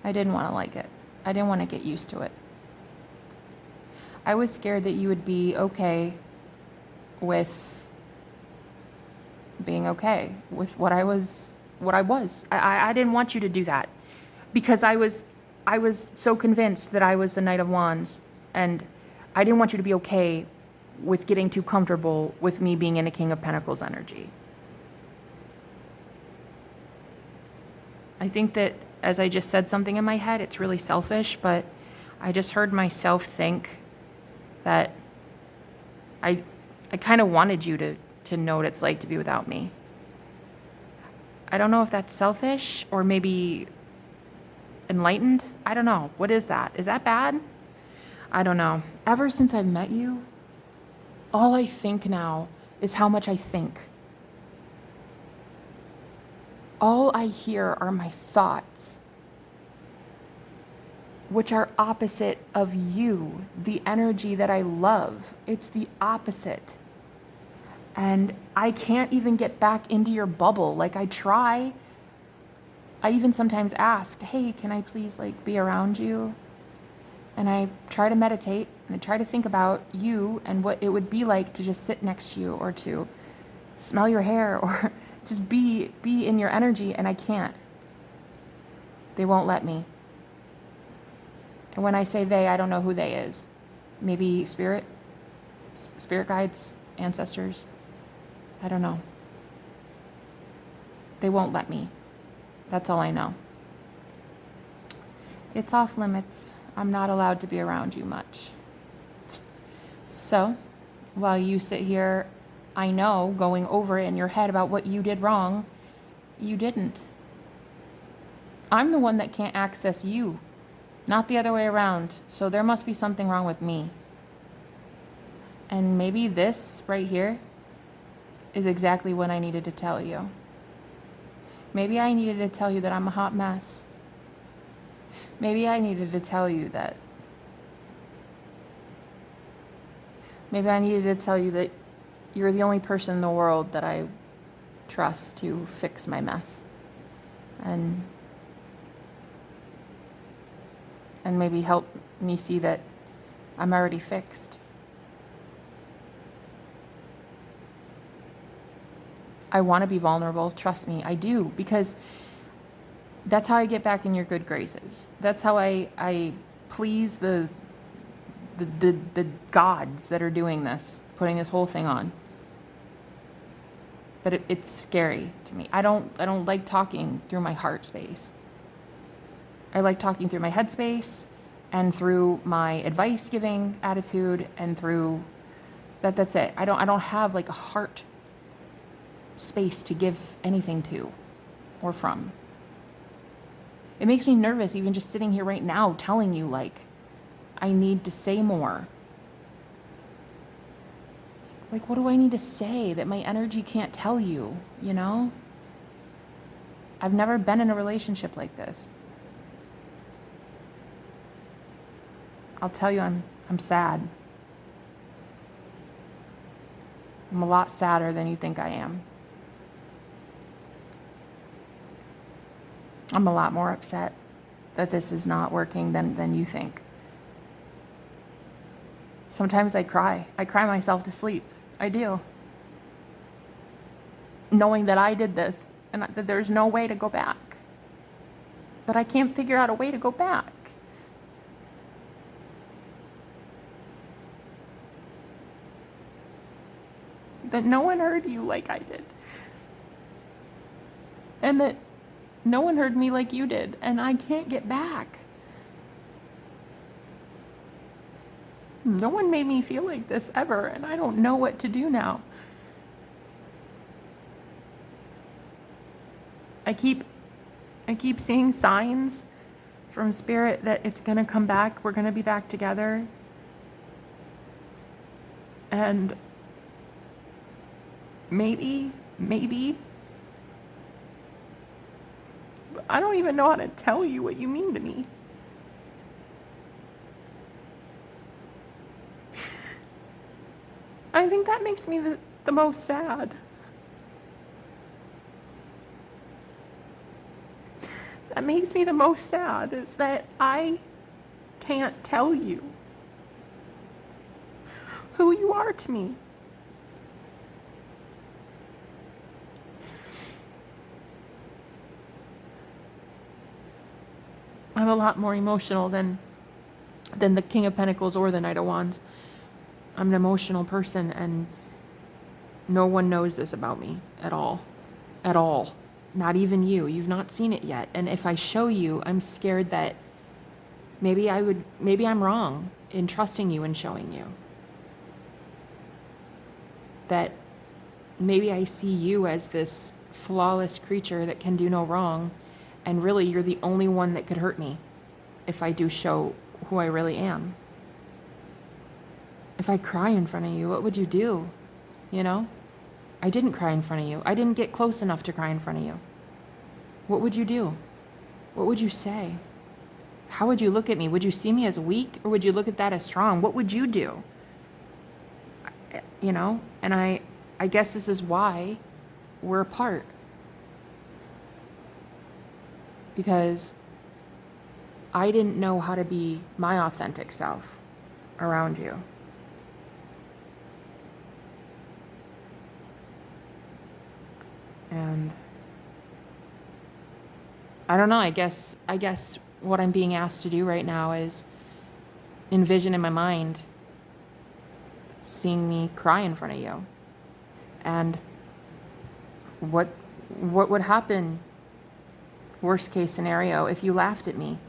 I didn't want to get used to it. I was scared that you would be okay with being okay with what I was. I didn't want you to do that because I was so convinced that I was the Knight of Wands, and I didn't want you to be okay with getting too comfortable with me being in a King of Pentacles energy. I think that as I just said something in my head, it's really selfish, but I just heard myself think that I kind of wanted you to know what it's like to be without me. I don't know if that's selfish or maybe enlightened. I don't know. What is that? Is that bad? I don't know. Ever since I've met you, all I think now is how much I think. All I hear are my thoughts, which are opposite of you, the energy that I love. It's the opposite. And I can't even get back into your bubble. Like I try. I even sometimes ask, hey, can I please like be around you? And I try to meditate and I try to think about you and what it would be like to just sit next to you or to smell your hair or just be in your energy, and I can't. They won't let me. And when I say they, I don't know who they is. Maybe spirit guides, ancestors. I don't know. They won't let me. That's all I know. It's off limits. I'm not allowed to be around you much. So, while you sit here, I know, going over it in your head about what you did wrong, you didn't. I'm the one that can't access you, not the other way around. So there must be something wrong with me. And maybe this right here is exactly what I needed to tell you. Maybe I needed to tell you that I'm a hot mess. Maybe I needed to tell you that. Maybe I needed to tell you that you're the only person in the world that I trust to fix my mess. And maybe help me see that I'm already fixed. I want to be vulnerable, trust me, I do, because that's how I get back in your good graces. That's how I please the gods that are doing this, putting this whole thing on. But it's scary to me. I don't like talking through my heart space. I like talking through my head space and through my advice giving attitude and through that's it. I don't have like a heart space to give anything to or from. It makes me nervous even just sitting here right now telling you like I need to say more. Like, what do I need to say that my energy can't tell you, you know? I've never been in a relationship like this. I'll tell you, I'm sad. I'm a lot sadder than you think I am. I'm a lot more upset that this is not working than you think. Sometimes I cry. I cry myself to sleep. I do. Knowing that I did this and that there's no way to go back. That I can't figure out a way to go back. That no one heard you like I did. And that no one heard me like you did. And I can't get back. No one made me feel like this ever, and I don't know what to do now. I keep seeing signs from Spirit that it's gonna come back. We're gonna be back together. And maybe, I don't even know how to tell you what you mean to me. I think that makes me the most sad. That makes me the most sad is that I can't tell you who you are to me. I'm a lot more emotional than the King of Pentacles or the Knight of Wands. I'm an emotional person, and no one knows this about me at all. At all. Not even you. You've not seen it yet. And if I show you, I'm scared that maybe I'm wrong in trusting you and showing you. That maybe I see you as this flawless creature that can do no wrong, and really you're the only one that could hurt me if I do show who I really am. If I cry in front of you, what would you do? You know? I didn't cry in front of you. I didn't get close enough to cry in front of you. What would you do? What would you say? How would you look at me? Would you see me as weak, or would you look at that as strong? What would you do? You know? And I guess this is why we're apart. Because I didn't know how to be my authentic self around you. And I don't know, I guess what I'm being asked to do right now is envision in my mind seeing me cry in front of you. And what would happen, worst case scenario, if you laughed at me,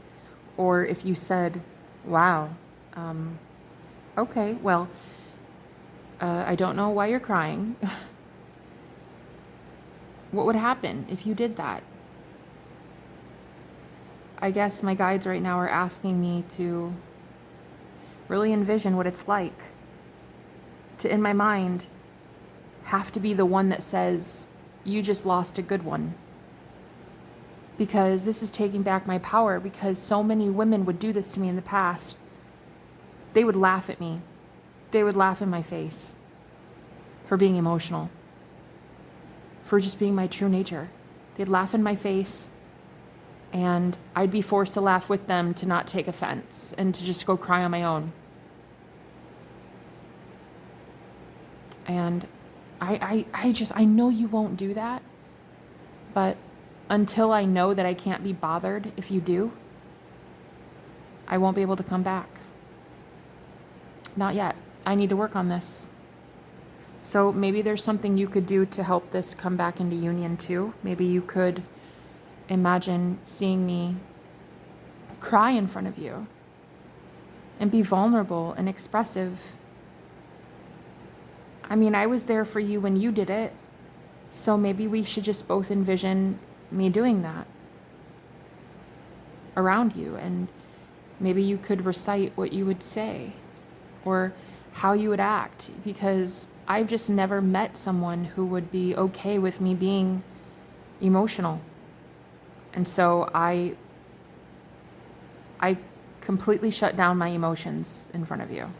or if you said, wow, okay, well, I don't know why you're crying. What would happen if you did that? I guess my guides right now are asking me to really envision what it's like to, in my mind, have to be the one that says, you just lost a good one. Because this is taking back my power, because so many women would do this to me in the past. They would laugh at me. They would laugh in my face for being emotional, for just being my true nature. They'd laugh in my face, and I'd be forced to laugh with them to not take offense and to just go cry on my own. And I know you won't do that, but until I know that I can't be bothered if you do, I won't be able to come back. Not yet. I need to work on this. So maybe there's something you could do to help this come back into union too. Maybe you could imagine seeing me cry in front of you and be vulnerable and expressive. I mean, I was there for you when you did it, so maybe we should just both envision me doing that around you, and maybe you could recite what you would say or how you would act, because I've just never met someone who would be okay with me being emotional. And so I completely shut down my emotions in front of you.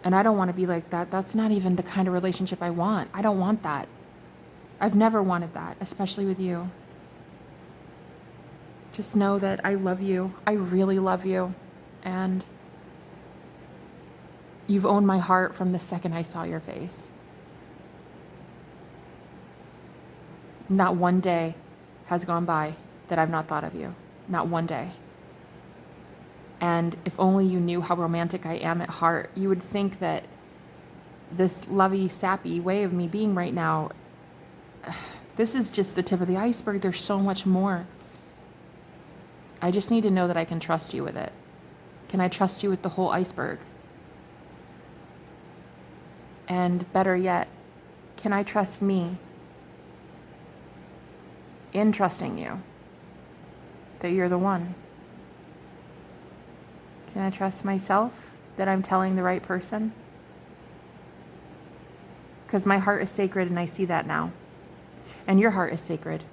And I don't want to be like that. That's not even the kind of relationship I want. I don't want that. I've never wanted that, especially with you. Just know that I love you. I really love you. And you've owned my heart from the second I saw your face. Not one day has gone by that I've not thought of you. Not one day. And if only you knew how romantic I am at heart, you would think that this lovey, sappy way of me being right now, this is just the tip of the iceberg. There's so much more. I just need to know that I can trust you with it. Can I trust you with the whole iceberg? And better yet, can I trust me in trusting you that you're the one? Can I trust myself that I'm telling the right person? Because my heart is sacred, and I see that now. And your heart is sacred.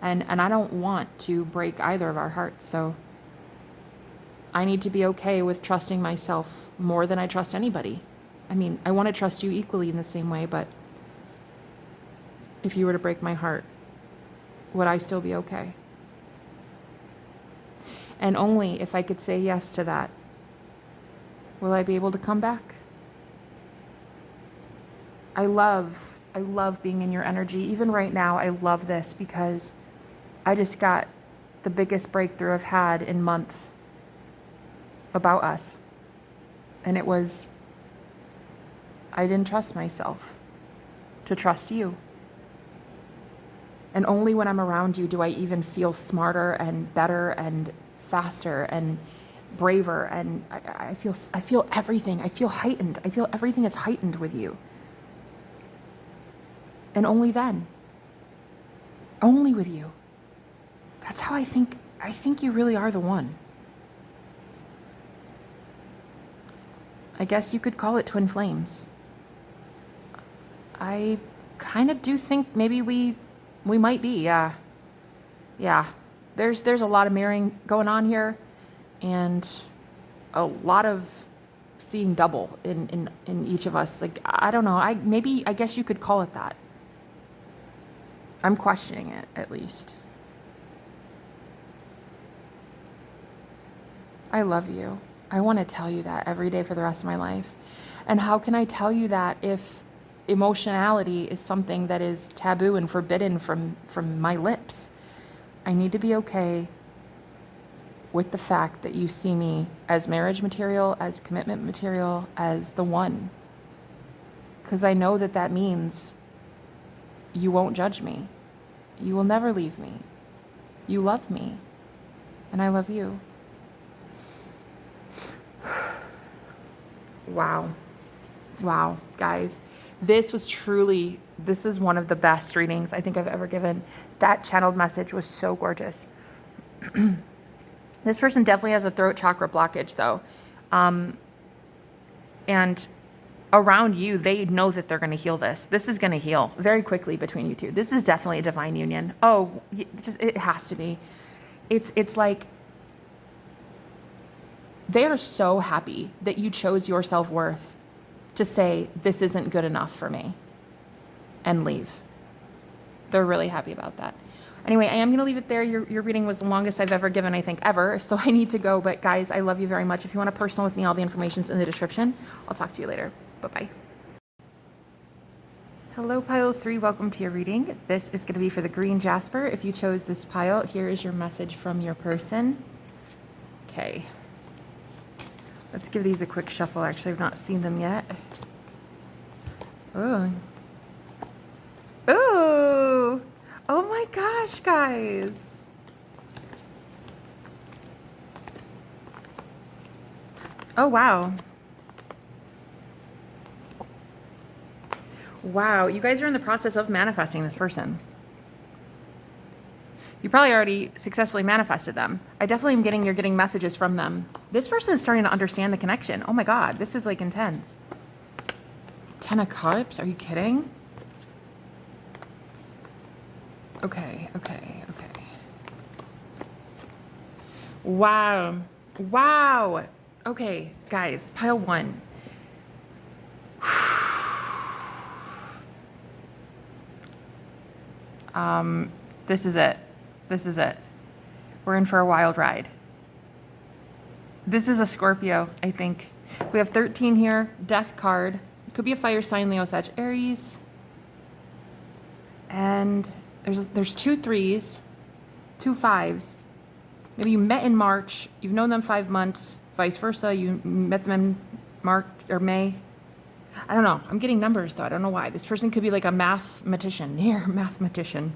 And I don't want to break either of our hearts. So I need to be okay with trusting myself more than I trust anybody. I mean, I want to trust you equally in the same way, but if you were to break my heart, would I still be okay? And only if I could say yes to that, will I be able to come back? I love being in your energy. Even right now, I love this because I just got the biggest breakthrough I've had in months about us. And it was, I didn't trust myself to trust you. And only when I'm around you do I even feel smarter and better and faster and braver, and I feel everything. I feel heightened. I feel everything is heightened with you. And only then. Only with you. That's how I think you really are the one. I guess you could call it twin flames. I kind of do think maybe we might be, yeah. Yeah. There's a lot of mirroring going on here, and a lot of seeing double in each of us. Like, I don't know. I guess you could call it that. I'm questioning it, at least. I love you. I want to tell you that every day for the rest of my life. And how can I tell you that if emotionality is something that is taboo and forbidden from my lips? I need to be okay with the fact that you see me as marriage material, as commitment material, as the one. Because I know that means you won't judge me. You will never leave me. You love me. And I love you. Wow. Wow, guys. This was one of the best readings I think I've ever given. That channeled message was so gorgeous. This person definitely has a throat chakra blockage, though. And around you, they know that they're going to heal this. This is going to heal very quickly between you two. This is definitely a divine union. Oh, it has to be. It's like they are so happy that you chose your self-worth to say, this isn't good enough for me, and leave. They're really happy about that. Anyway, I am going to leave it there. Your reading was the longest I've ever given, I think, ever. So I need to go. But guys, I love you very much. If you want a personal with me, all the information's in the description. I'll talk to you later. Bye-bye. Hello, pile 3. Welcome to your reading. This is going to be for the green jasper. If you chose this pile, here is your message from your person. Okay. Let's give these a quick shuffle. Actually, I've not seen them yet. Oh. Ooh. Oh my gosh, guys. Oh, wow. Wow, you guys are in the process of manifesting this person. You probably already successfully manifested them. I definitely am getting, you're getting messages from them. This person is starting to understand the connection. Oh my God, this is like intense. 10 of Cups, are you kidding? Okay. Wow. Okay, guys, pile 1. This is it. We're in for a wild ride. This is a Scorpio, I think. We have 13 here, Death card. Could be a fire sign, Leo, Sag, Aries. And there's 2 3s, 2 5s. Maybe you met in March, you've known them 5 months, vice versa. You met them in March or May. I don't know. I'm getting numbers though. I don't know why. This person could be like a mathematician. Here, mathematician.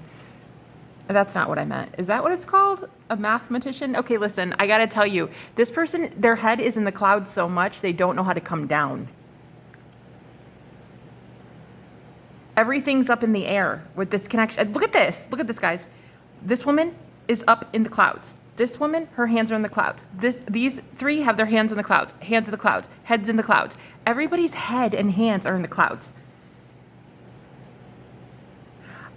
That's not what I meant. Is that what it's called? A mathematician? Okay, listen, I gotta tell you, this person, their head is in the clouds so much they don't know how to come down. Everything's up in the air with this connection. Look at this, guys. This woman is up in the clouds. This woman, her hands are in the clouds. These 3 have their hands in the clouds, hands in the clouds, heads in the clouds. Everybody's head and hands are in the clouds.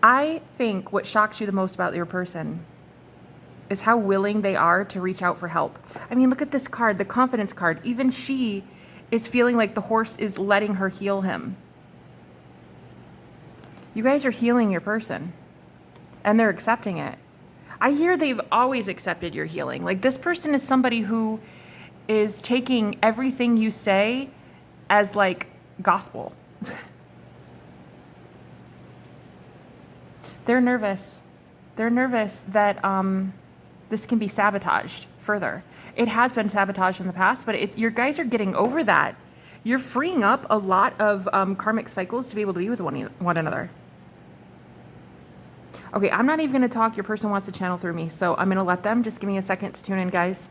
I think what shocks you the most about your person is how willing they are to reach out for help. I mean, look at this card, the confidence card. Even she is feeling like the horse is letting her heal him. You guys are healing your person, and they're accepting it. I hear they've always accepted your healing. Like, this person is somebody who is taking everything you say as like gospel. They're nervous. They're nervous that this can be sabotaged further. It has been sabotaged in the past, but your guys are getting over that. You're freeing up a lot of karmic cycles to be able to be with one another. Okay, I'm not even going to talk. Your person wants to channel through me, so I'm going to let them. Just give me a second to tune in, guys.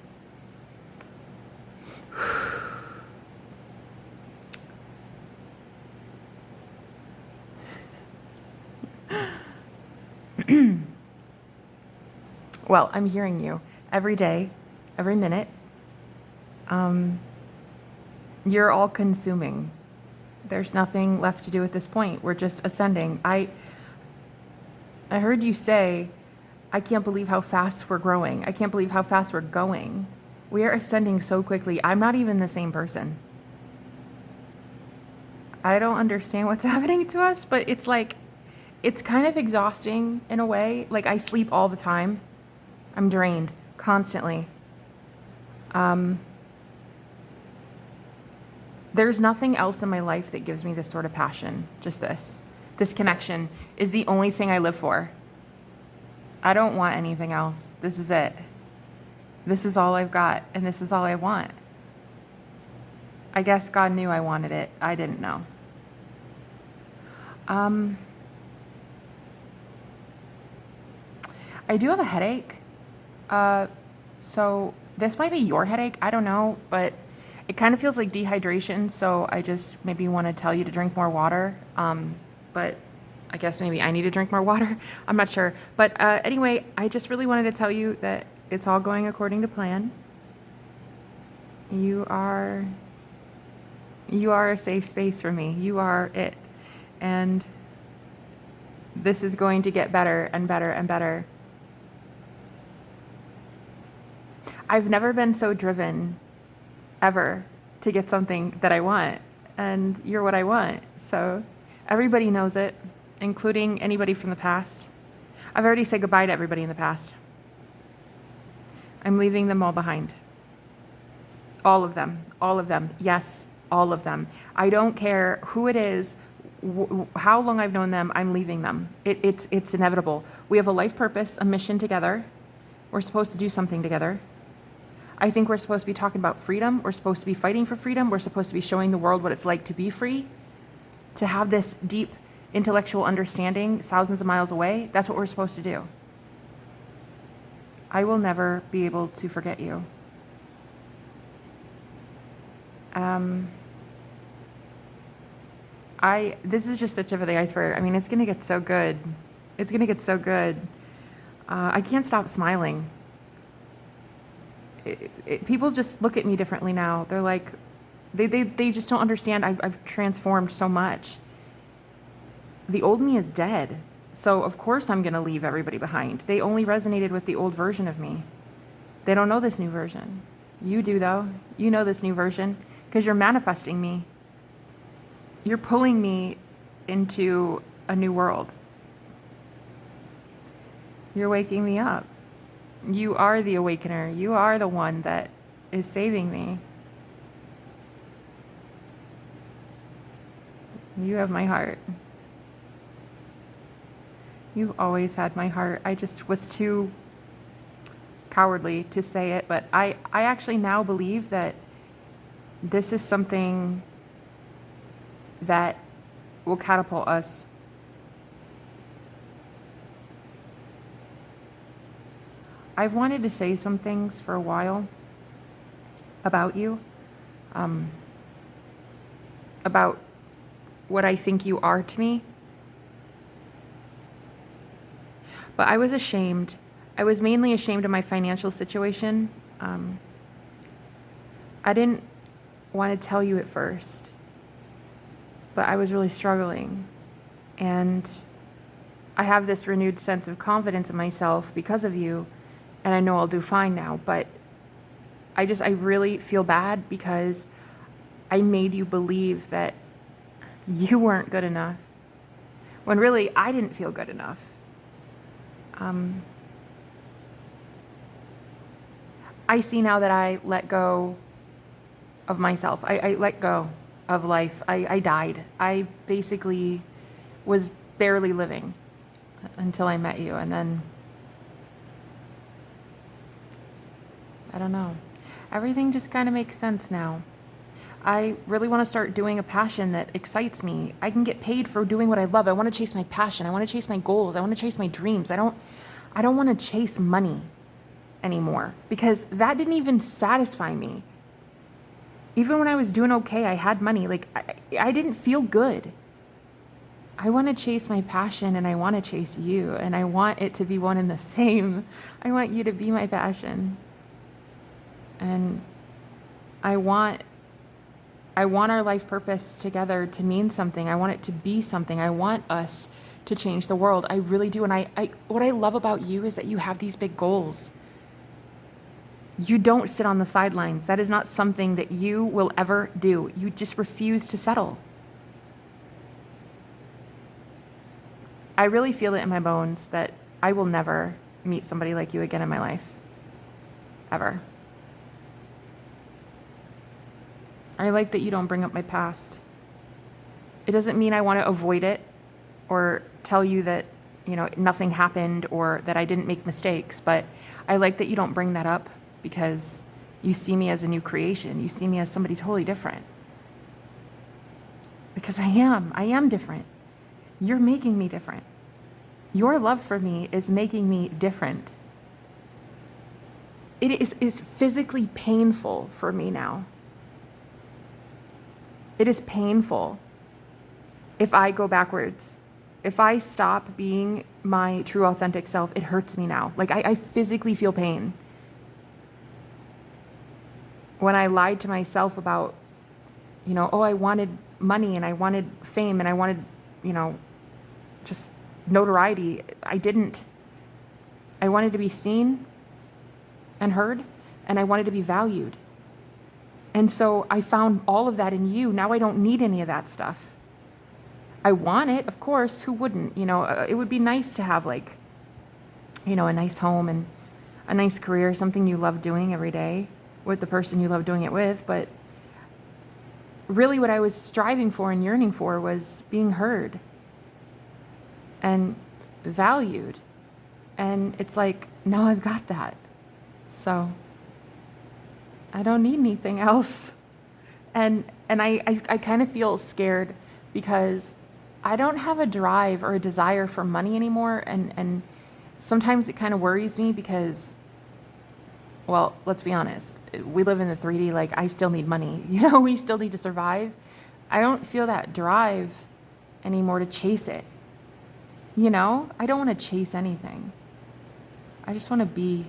Well, I'm hearing you every day, every minute. You're all consuming. There's nothing left to do at this point. We're just ascending. I heard you say, I can't believe how fast we're growing. I can't believe how fast we're going. We are ascending so quickly. I'm not even the same person. I don't understand what's happening to us, but it's like, it's kind of exhausting in a way. Like, I sleep all the time. I'm drained constantly. There's nothing else in my life that gives me this sort of passion. Just this. This connection is the only thing I live for. I don't want anything else. This is it. This is all I've got, and this is all I want. I guess God knew I wanted it. I didn't know. I do have a headache. So this might be your headache. I don't know, but it kind of feels like dehydration. So I just maybe want to tell you to drink more water. But I guess maybe I need to drink more water. I'm not sure. But anyway, I just really wanted to tell you that It's all going according to plan. You are a safe space for me. You are it. And this is going to get better and better and better. I've never been so driven ever to get something that I want, and you're what I want. So everybody knows it, including anybody from the past. I've already said goodbye to everybody in the past. I'm leaving them all behind. All of them. All of them. Yes, all of them. I don't care who it is, how long I've known them, I'm leaving them. It's inevitable. We have a life purpose, a mission together. We're supposed to do something together. I think we're supposed to be talking about freedom. We're supposed to be fighting for freedom. We're supposed to be showing the world what it's like to be free, to have this deep intellectual understanding thousands of miles away. That's what we're supposed to do. I will never be able to forget you. This is just the tip of the iceberg. I mean, it's going to get so good. It's going to get so good. I can't stop smiling. People just look at me differently now. They're like, they just don't understand. I've transformed so much. The old me is dead. So of course I'm going to leave everybody behind. They only resonated with the old version of me. They don't know this new version. You do though. You know this new version because you're manifesting me. You're pulling me into a new world. You're waking me up. You are the awakener. You are the one that is saving me. You have my heart. You've always had my heart. I just was too cowardly to say it, but I actually now believe that this is something that will catapult us. I've wanted to say some things for a while about you, about what I think you are to me. But I was ashamed. I was mainly ashamed of my financial situation. I didn't want to tell you at first, but I was really struggling. And I have this renewed sense of confidence in myself because of you, and I know I'll do fine now. But I really feel bad because I made you believe that you weren't good enough, when really I didn't feel good enough. I see now that I let go of myself. I let go of life. I died. I basically was barely living until I met you. And then, I don't know. Everything just kind of makes sense now. I really want to start doing a passion that excites me. I can get paid for doing what I love. I want to chase my passion. I want to chase my goals. I want to chase my dreams. I don't want to chase money anymore because that didn't even satisfy me. Even when I was doing okay, I had money. Like I didn't feel good. I want to chase my passion and I want to chase you and I want it to be one and the same. I want you to be my passion. And I want our life purpose together to mean something. I want it to be something. I want us to change the world. I really do. And what I love about you is that you have these big goals. You don't sit on the sidelines. That is not something that you will ever do. You just refuse to settle. I really feel it in my bones that I will never meet somebody like you again in my life. Ever. I like that you don't bring up my past. It doesn't mean I want to avoid it or tell you that, nothing happened or that I didn't make mistakes, but I like that you don't bring that up because you see me as a new creation. You see me as somebody totally different. Because I am different. You're making me different. Your love for me is making me different. It is physically painful for me now. It is painful if I go backwards. If I stop being my true authentic self, it hurts me now. Like I physically feel pain when I lied to myself about, oh, I wanted money and I wanted fame and I wanted, just notoriety. I didn't. I wanted to be seen and heard, and I wanted to be valued. And so I found all of that in you. Now I don't need any of that stuff. I want it, of course. Who wouldn't? It would be nice to have a nice home and a nice career, something you love doing every day with the person you love doing it with. But really what I was striving for and yearning for was being heard and valued. And it's like, now I've got that. So I don't need anything else. And I kind of feel scared because I don't have a drive or a desire for money anymore. And sometimes it kind of worries me because, well, let's be honest. We live in the 3D, I still need money. We still need to survive. I don't feel that drive anymore to chase it. I don't want to chase anything. I just want to be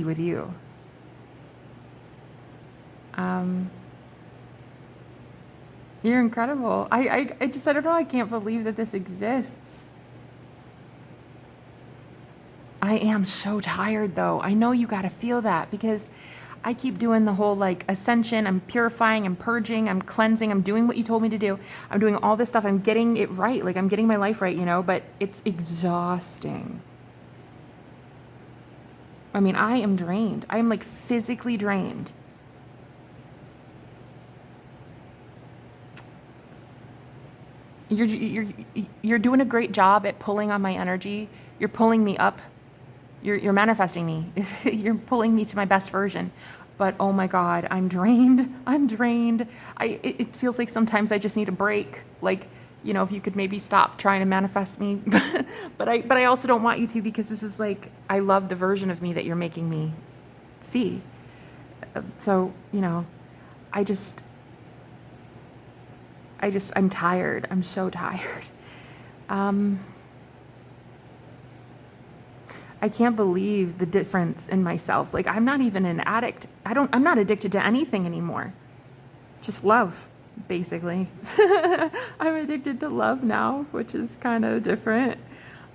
with you. You're incredible. I don't know. I can't believe that this exists. I am so tired though. I know you got to feel that because I keep doing the whole ascension. I'm purifying, I'm purging, I'm cleansing, I'm doing what you told me to do. I'm doing all this stuff. I'm getting it right. I'm getting my life right, but it's exhausting. I mean, I am drained. I am physically drained. You're doing a great job at pulling on my energy. You're pulling me up. You're manifesting me. You're pulling me to my best version. But oh my God, I'm drained. I'm drained. It feels like sometimes I just need a break. If you could maybe stop trying to manifest me. but I also don't want you to because this is I love the version of me that you're making me see. So, I'm tired. I'm so tired. I can't believe the difference in myself. I'm not even an addict. I'm not addicted to anything anymore. Just love, basically. I'm addicted to love now, which is kind of different.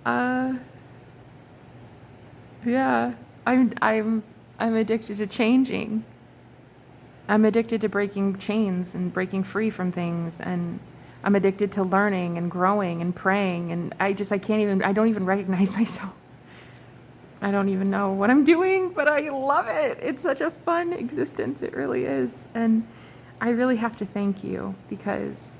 Yeah, I'm addicted to changing. I'm addicted to breaking chains and breaking free from things, and I'm addicted to learning and growing and praying, and I don't even recognize myself. I don't even know what I'm doing, but I love it. It's such a fun existence. It really is. And I really have to thank you because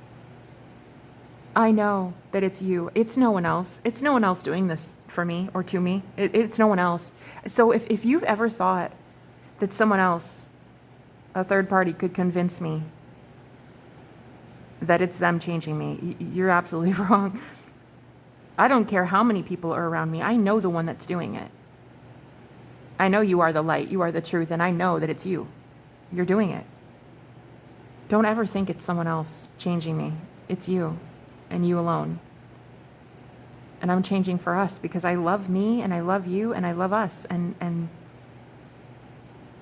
I know that it's you. It's no one else. It's no one else doing this for me or to me. It's no one else. So if you've ever thought that someone else, a third party, could convince me that it's them changing me, you're absolutely wrong. I don't care how many people are around me. I know the one that's doing it. I know you are the light, you are the truth, and I know that it's you. You're doing it. Don't ever think it's someone else changing me. It's you, and you alone. And I'm changing for us because I love me, and I love you, and I love us. And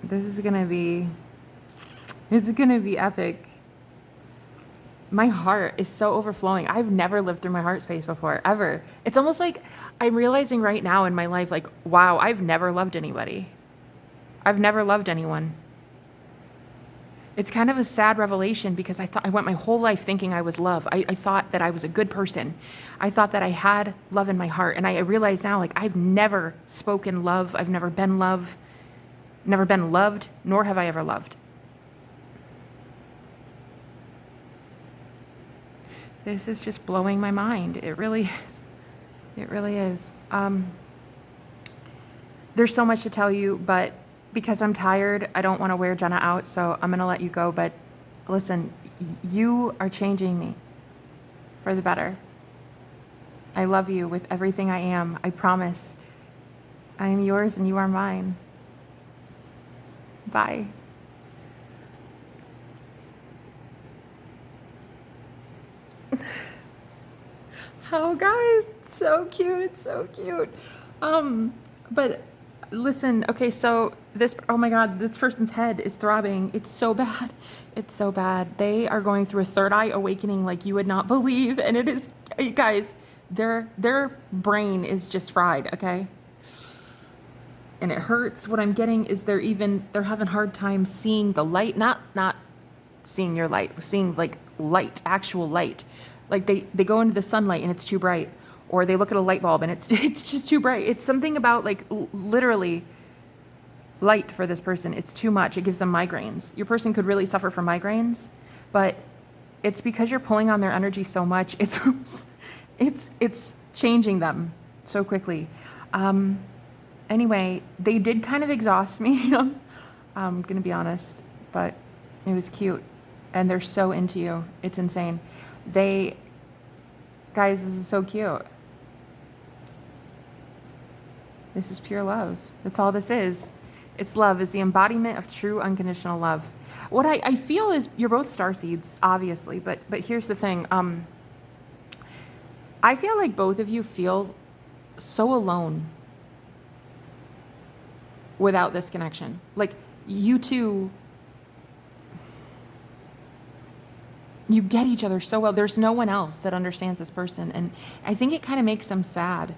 this is gonna be epic. My heart is so overflowing. I've never lived through my heart space before, ever. It's almost like I'm realizing right now in my life, wow, I've never loved anybody. I've never loved anyone. It's kind of a sad revelation because I went my whole life thinking I was love. I thought that I was a good person. I thought that I had love in my heart. And I realize now, I've never spoken love. I've never been loved, nor have I ever loved. This is just blowing my mind. It really is. It really is. There's so much to tell you, but because I'm tired, I don't want to wear Jenna out, so I'm going to let you go. But listen, you are changing me for the better. I love you with everything I am. I promise. I am yours and you are mine. Bye. Oh, guys, so cute, so cute. But listen, okay, so oh my God, this person's head is throbbing. It's so bad. It's so bad. They are going through a third eye awakening like you would not believe. And it is, you guys, their brain is just fried, okay? And it hurts. What I'm getting is they're having a hard time seeing the light, not seeing your light, seeing like light, actual light. Like they go into the sunlight and it's too bright, or they look at a light bulb and it's just too bright. It's something about like literally light for this person. It's too much. It gives them migraines. Your person could really suffer from migraines, but it's because you're pulling on their energy so much. It's changing them so quickly. Anyway, they did kind of exhaust me. I'm gonna be honest, but it was cute, and they're so into you. It's insane. Guys, this is so cute. This is pure love. That's all this is. It's love. It's the embodiment of true unconditional love. What I feel is you're both starseeds, obviously, but here's the thing. I feel like both of you feel so alone without this connection. Like you two, you get each other so well. There's no one else that understands this person. And I think it kind of makes them sad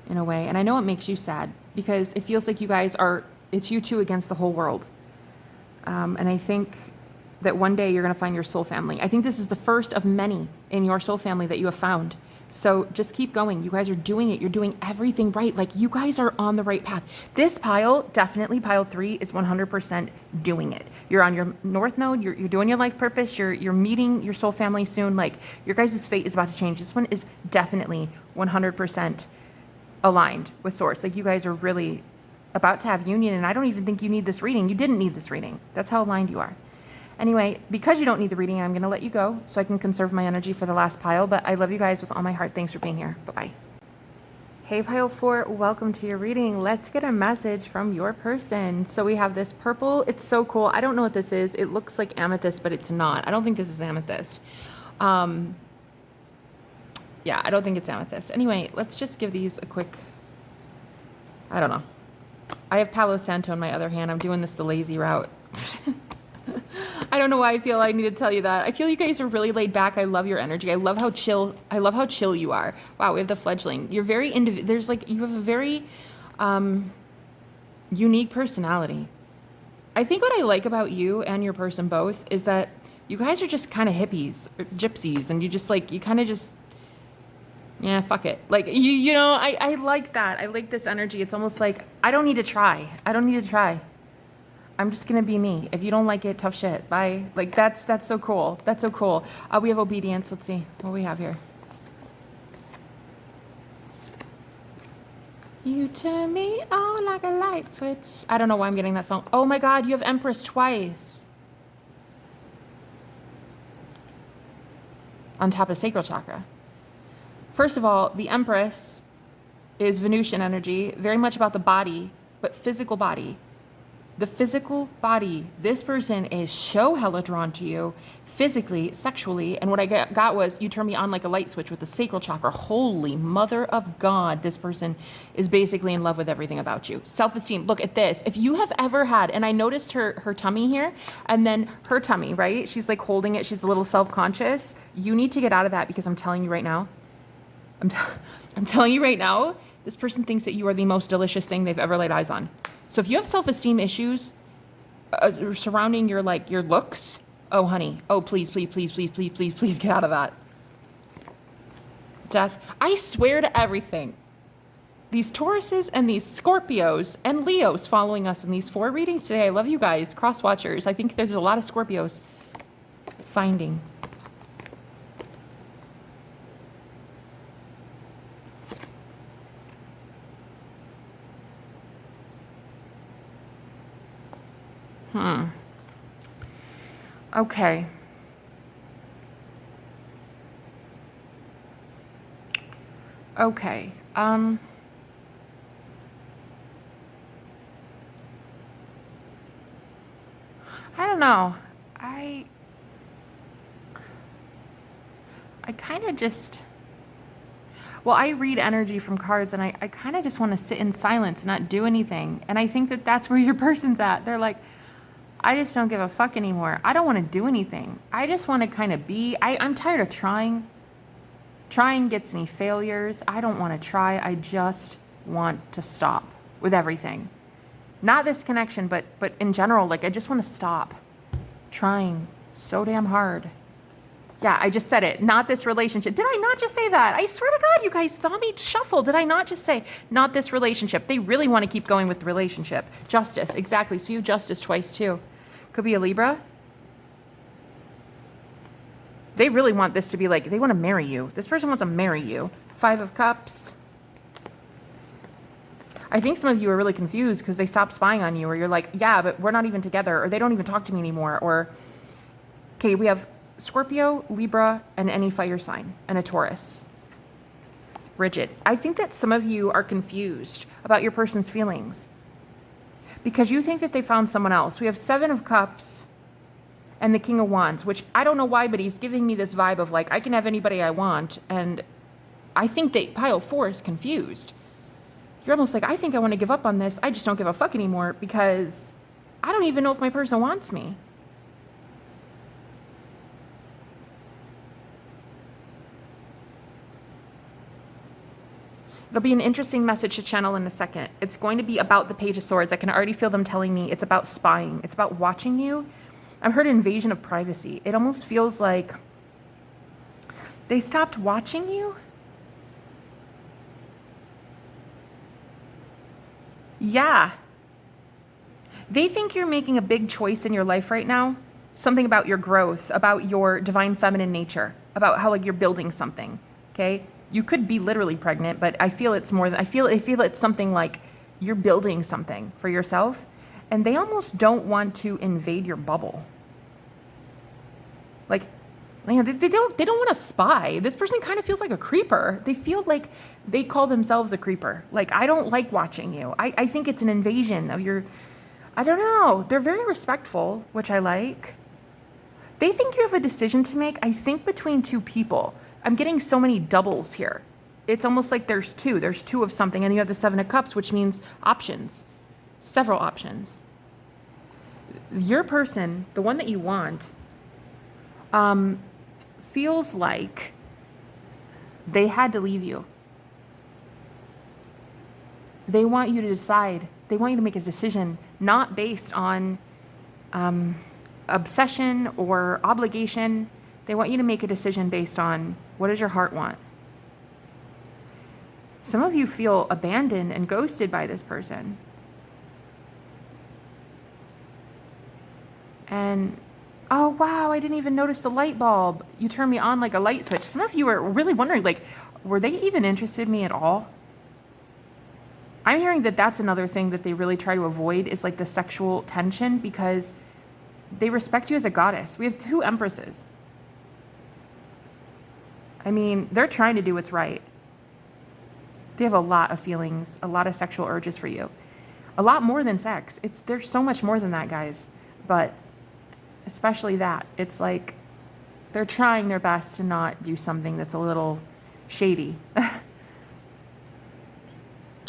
in a way. And I know it makes you sad because it feels like you guys it's you two against the whole world. And I think that one day you're going to find your soul family. I think this is the first of many in your soul family that you have found. So just keep going. You guys are doing it. You're doing everything right. Like you guys are on the right path. This pile, definitely pile 3 is 100% doing it. You're on your north node. You're doing your life purpose. You're meeting your soul family soon. Like your guys' fate is about to change. This one is definitely 100% aligned with source. Like you guys are really about to have union. And I don't even think you need this reading. You didn't need this reading. That's how aligned you are. Anyway, because you don't need the reading, I'm going to let you go so I can conserve my energy for the last pile. But I love you guys with all my heart. Thanks for being here. Bye-bye. Hey, pile 4, welcome to your reading. Let's get a message from your person. So we have this purple. It's so cool. I don't know what this is. It looks like amethyst, but it's not. I don't think this is amethyst. Yeah, I don't think it's amethyst. Anyway, let's just give these a quick, I don't know. I have Palo Santo in my other hand. I'm doing this the lazy route. I don't know why I feel I need to tell you that. I feel you guys are really laid back. I love your energy. I love how chill you are. Wow, we have the fledgling. You're very you have a very unique personality. I think what I like about you and your person both is that you guys are just kind of hippies or gypsies, and you just like, you kind of just, yeah, fuck it. Like you know, I like that. I like this energy. It's almost like I don't need to try. I'm just going to be me. If you don't like it, tough shit. Bye. Like that's so cool. That's so cool. We have obedience. Let's see what we have here. You turn me on like a light switch. I don't know why I'm getting that song. Oh my God, you have Empress twice. On top of sacral chakra. First of all, the Empress is Venusian energy, very much about the body, but physical body. The physical body, this person is so hella drawn to you physically, sexually. And what I got was you turn me on like a light switch with the sacral chakra. Holy mother of God. This person is basically in love with everything about you. Self-esteem. Look at this. If you have ever had, and I noticed her tummy here, and then her tummy, right? She's like holding it. She's a little self-conscious. You need to get out of that because I'm telling you right now, I'm telling you right now, this person thinks that you are the most delicious thing they've ever laid eyes on. So if you have self-esteem issues surrounding your looks, oh honey, oh please get out of that. Death. I swear to everything. These Tauruses and these Scorpios and Leos following us in these 4 readings today. I love you guys, cross watchers. I think there's a lot of Scorpios finding. Okay. Okay. I don't know. I kind of just, Well, I read energy from cards and I kind of just want to sit in silence and not do anything. And I think that that's where your person's at. They're like, I just don't give a fuck anymore. I don't want to do anything. I just want to kind of be. I'm tired of trying. Trying gets me failures. I don't want to try. I just want to stop with everything. Not this connection, but in general, like I just want to stop trying so damn hard. Yeah, I just said it. Not this relationship. Did I not just say that? I swear to God, you guys saw me shuffle. Did I not just say, not this relationship? They really want to keep going with the relationship. Justice, exactly. So you have justice twice too. Could be a Libra. They really want this to be like, they want to marry you. This person wants to marry you. 5 of Cups. I think some of you are really confused because they stopped spying on you, or you're like, yeah, but we're not even together, or they don't even talk to me anymore. Or, okay, we have Scorpio, Libra, and any fire sign, and a Taurus. Rigid. I think that some of you are confused about your person's feelings because you think that they found someone else. We have 7 of Cups and the King of Wands, which I don't know why, but he's giving me this vibe of like, I can have anybody I want. And I think that pile 4 is confused. You're almost like, I think I want to give up on this. I just don't give a fuck anymore because I don't even know if my person wants me. It'll be an interesting message to channel in a second. It's going to be about the Page of Swords. I can already feel them telling me it's about spying. It's about watching you. I've heard invasion of privacy. It almost feels like they stopped watching you. Yeah. They think you're making a big choice in your life right now. Something about your growth, about your divine feminine nature, about how like you're building something. Okay? You could be literally pregnant, but I feel it's more than I feel it's something like you're building something for yourself, and they almost don't want to invade your bubble. Like, man, they don't want to spy. This person kind of feels like a creeper. They feel like they call themselves a creeper. Like, I don't like watching you. I think it's an invasion of your, I don't know. They're very respectful, which I like. They think you have a decision to make, I think, between 2 people. I'm getting so many doubles here. It's almost like there's 2. There's 2 of something, and you have the 7 of Cups, which means options. Several options. Your person, the one that you want, feels like they had to leave you. They want you to decide. They want you to make a decision, not based on obsession or obligation. They want you to make a decision based on what does your heart want. Some of you feel abandoned and ghosted by this person. And, oh, wow, I didn't even notice the light bulb. You turned me on like a light switch. Some of you are really wondering, like, were they even interested in me at all? I'm hearing that that's another thing that they really try to avoid is like the sexual tension because they respect you as a goddess. We have 2 empresses. I mean, they're trying to do what's right. They have a lot of feelings, a lot of sexual urges for you. A lot more than sex. There's so much more than that, guys. But especially that. It's like they're trying their best to not do something that's a little shady.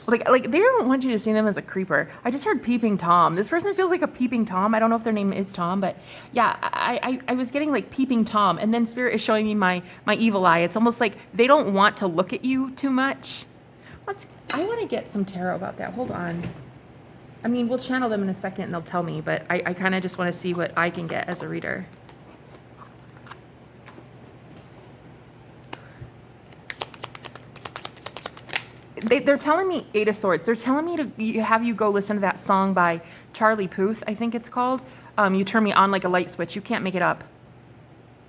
Like they don't want you to see them as a creeper. I just heard peeping Tom. This person feels like a peeping Tom. I don't know if their name is Tom, but yeah, I was getting like peeping Tom, and then Spirit is showing me my evil eye. It's almost like they don't want to look at you too much. I want to get some tarot about that. Hold on. I mean, we'll channel them in a second and they'll tell me, but I kind of just want to see what I can get as a reader. They're telling me 8 of Swords. They're telling me to have you go listen to that song by Charlie Puth, I think it's called. You turn me on like a light switch. You can't make it up.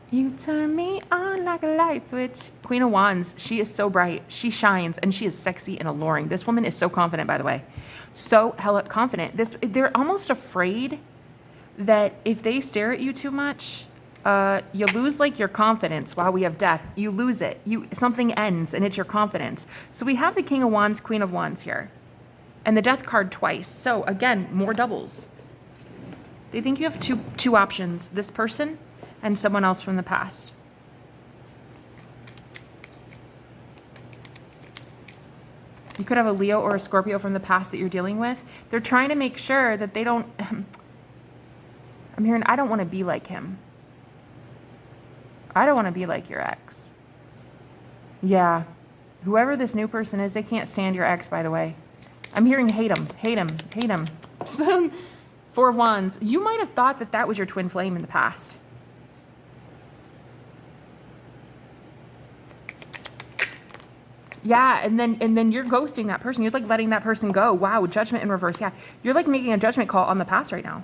You turn me on like a light switch. Queen of Wands. She is so bright. She shines, and she is sexy and alluring. This woman is so confident, by the way. So hella confident. They're almost afraid that if they stare at you too much, you lose like your confidence. While we have death, you lose it. Something ends and it's your confidence. So we have the King of Wands, Queen of Wands here, and the Death card twice. So again, more doubles. They think you have two options: this person and someone else from the past. You could have a Leo or a Scorpio from the past that you're dealing with. They're trying to make sure that they don't, I'm hearing, I don't want to be like him. I don't want to be like your ex. Yeah. Whoever this new person is, they can't stand your ex, by the way. I'm hearing hate him, hate him, hate him. Four of Wands. You might have thought that that was your twin flame in the past. Yeah, and then you're ghosting that person. You're like letting that person go. Wow, judgment in reverse. Yeah, you're like making a judgment call on the past right now.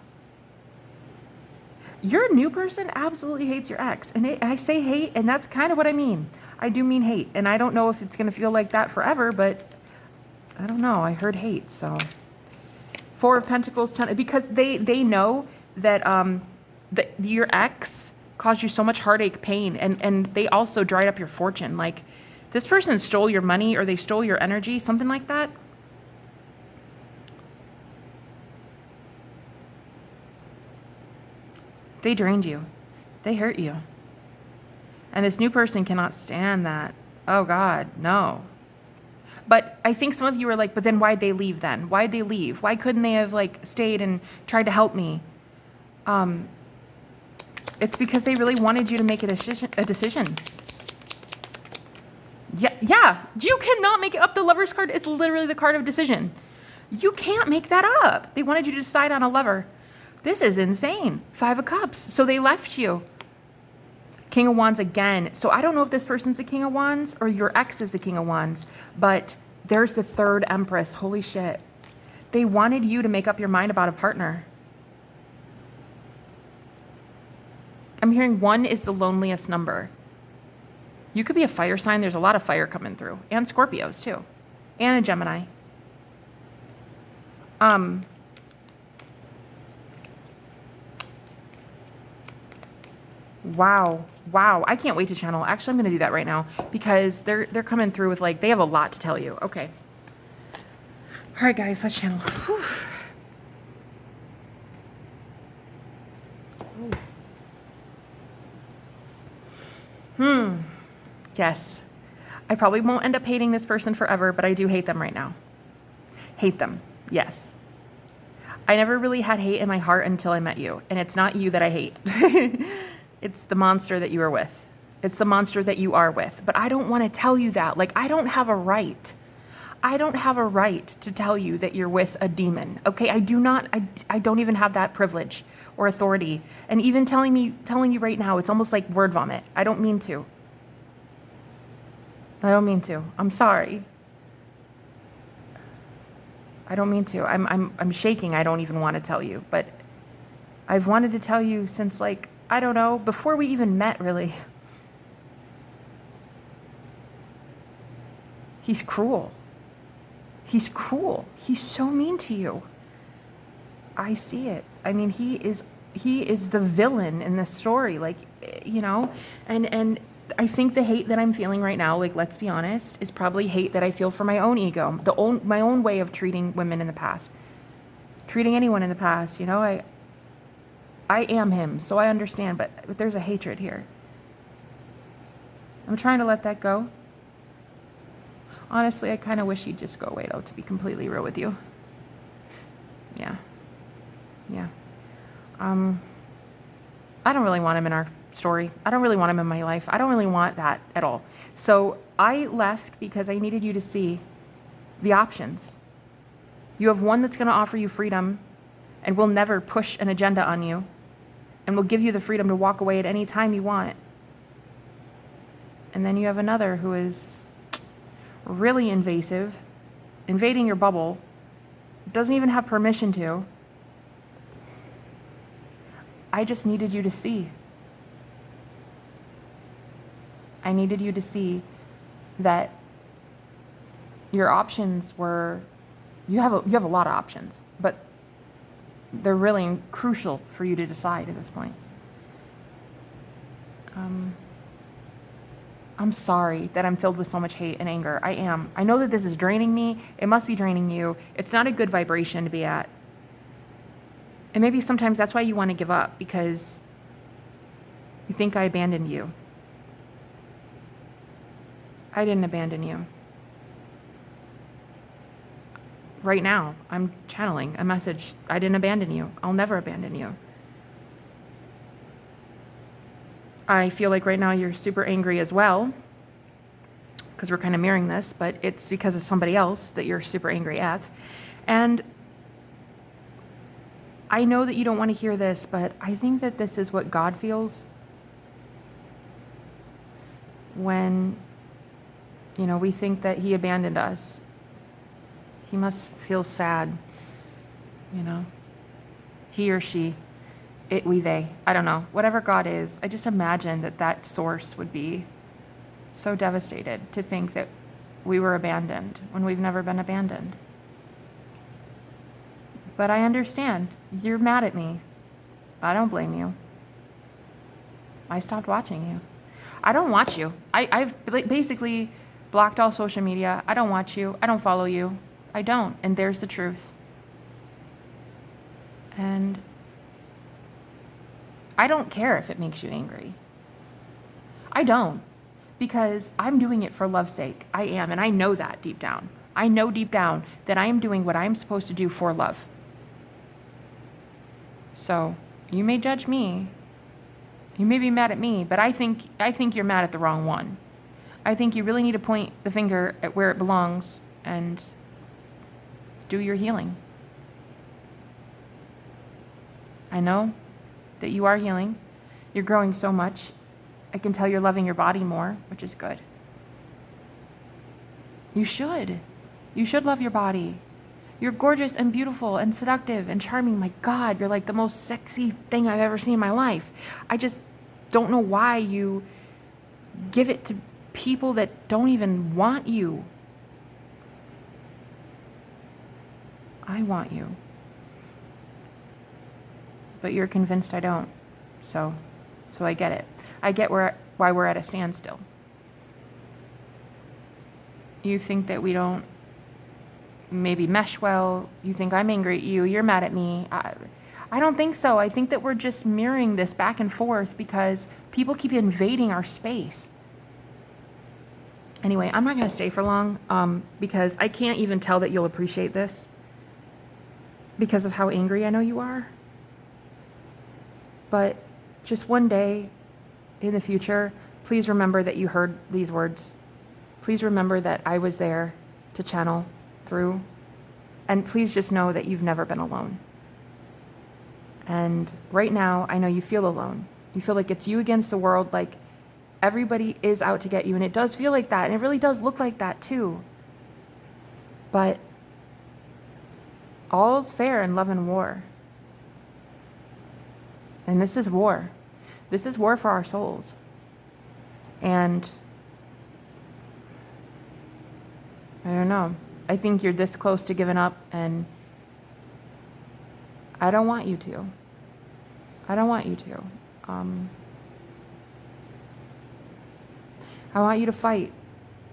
Your new person absolutely hates your ex. And I say hate, and that's kind of what I mean. I do mean hate. And I don't know if it's going to feel like that forever, but I don't know. I heard hate, so. Four of Pentacles, because they know that your ex caused you so much heartache, pain, and they also dried up your fortune. Like, this person stole your money or they stole your energy, something like that. They drained you. They hurt you. And this new person cannot stand that. Oh God, no. But I think some of you are like, but then why'd they leave then? Why'd they leave? Why couldn't they have like stayed and tried to help me? It's because they really wanted you to make a decision. Yeah. You cannot make it up. The Lover's card is literally the card of decision. You can't make that up. They wanted you to decide on a lover. This is insane. Five of Cups. So they left you. King of Wands again. So I don't know if this person's the King of Wands or your ex is the King of Wands, but there's the third Empress. Holy shit. They wanted you to make up your mind about a partner. I'm hearing 1 is the loneliest number. You could be a fire sign. There's a lot of fire coming through. And Scorpios too. And a Gemini. Wow. I can't wait to channel. Actually, I'm going to do that right now because they're coming through with like, they have a lot to tell you. Okay. All right, guys, let's channel. Yes. I probably won't end up hating this person forever, but I do hate them right now. Hate them. Yes. I never really had hate in my heart until I met you. And it's not you that I hate. It's the monster that you are with. It's the monster that you are with. But I don't want to tell you that. Like, I don't have a right. I don't have a right to tell you that you're with a demon. Okay, I do not. I don't even have that privilege or authority. And even telling you right now, it's almost like word vomit. I don't mean to. I'm sorry. I don't mean to. I'm shaking. I don't even want to tell you. But I've wanted to tell you since, like, I don't know, before we even met, really. He's cruel. He's cruel. He's so mean to you. I see it. I mean, he is the villain in this story, like, you know, and I think the hate that I'm feeling right now, like, let's be honest, is probably hate that I feel for my own ego, my own way of treating women in the past, treating anyone in the past, you know. I am him, so I understand, but there's a hatred here. I'm trying to let that go. Honestly, I kind of wish he'd just go away, though, to be completely real with you. Yeah. I don't really want him in our story. I don't really want him in my life. I don't really want that at all. So I left because I needed you to see the options. You have one that's going to offer you freedom and will never push an agenda on you and will give you the freedom to walk away at any time you want. And then you have another who is really invasive, invading your bubble, doesn't even have permission to. I just needed you to see. I needed you to see that your options were, you have a lot of options, but they're really crucial for you to decide at this point. I'm sorry that I'm filled with so much hate and anger. I am. I know that this is draining me. It must be draining you. It's not a good vibration to be at. And maybe sometimes that's why you want to give up, because you think I abandoned you. I didn't abandon you. right now. I'm channeling a message. I didn't abandon you. I'll never abandon you. I feel like right now you're super angry as well, because we're kind of mirroring this, but it's because of somebody else that you're super angry at. And I know that you don't want to hear this, but I think that this is what God feels when, we think that he abandoned us. He must feel sad, he or she, it, we, they, I don't know, whatever God is. I just imagine that source would be so devastated to think that we were abandoned when we've never been abandoned. But I understand. You're mad at me. I don't blame you. I stopped watching you. I don't watch you. I've basically blocked all social media. I don't watch you. I don't follow you. I don't. And there's the truth. And I don't care if it makes you angry. I don't. Because I'm doing it for love's sake. I am. And I know that deep down. I know deep down that I am doing what I'm supposed to do for love. So you may judge me. You may be mad at me, but I think you're mad at the wrong one. I think you really need to point the finger at where it belongs and do your healing. I know that you are healing. You're growing so much. I can tell you're loving your body more, which is good. You should. You should love your body. You're gorgeous and beautiful and seductive and charming. My God, you're like the most sexy thing I've ever seen in my life. I just don't know why you give it to people that don't even want you. I want you. But you're convinced I don't. So I get it. I get why we're at a standstill. You think that we don't maybe mesh well. You think I'm angry at you. You're mad at me. I don't think so. I think that we're just mirroring this back and forth because people keep invading our space. Anyway, I'm not going to stay for long because I can't even tell that you'll appreciate this because of how angry I know you are. But just one day in the future, please remember that you heard these words. Please remember that I was there to channel through. And please just know that you've never been alone. And right now, I know you feel alone. You feel like it's you against the world, like everybody is out to get you. And it does feel like that. And it really does look like that too. But all's fair in love and war. And this is war. This is war for our souls. And I don't know. I think you're this close to giving up, and I don't want you to. I don't want you to. I want you to fight.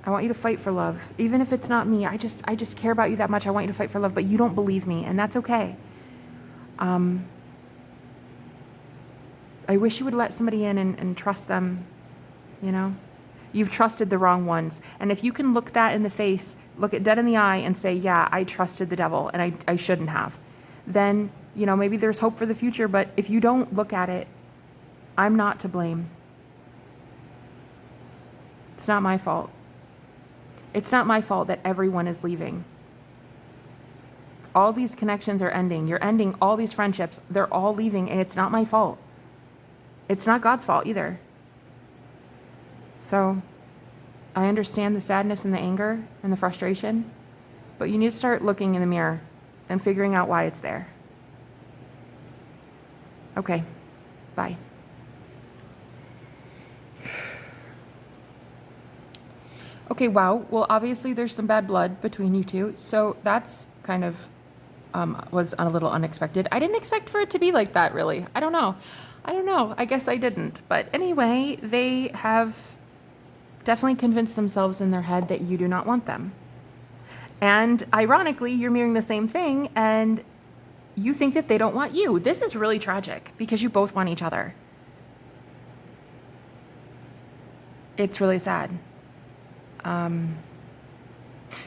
I want you to fight for love. Even if it's not me, I just care about you that much. I want you to fight for love, but you don't believe me, and that's okay. I wish you would let somebody in and trust them, You've trusted the wrong ones. And if you can look that in the face, look it dead in the eye and say, yeah, I trusted the devil and I shouldn't have, then, maybe there's hope for the future. But if you don't look at it, I'm not to blame. It's not my fault. It's not my fault that everyone is leaving. All these connections are ending. You're ending all these friendships. They're all leaving, and it's not my fault. It's not God's fault either. So I understand the sadness and the anger and the frustration, but you need to start looking in the mirror and figuring out why it's there. Okay, bye. Okay, wow. Well, obviously there's some bad blood between you two, so that's kind of was a little unexpected. I didn't expect for it to be like that, really. I don't know. I guess I didn't. But anyway, they have definitely convinced themselves in their head that you do not want them. And ironically, you're mirroring the same thing, and you think that they don't want you. This is really tragic because you both want each other. It's really sad.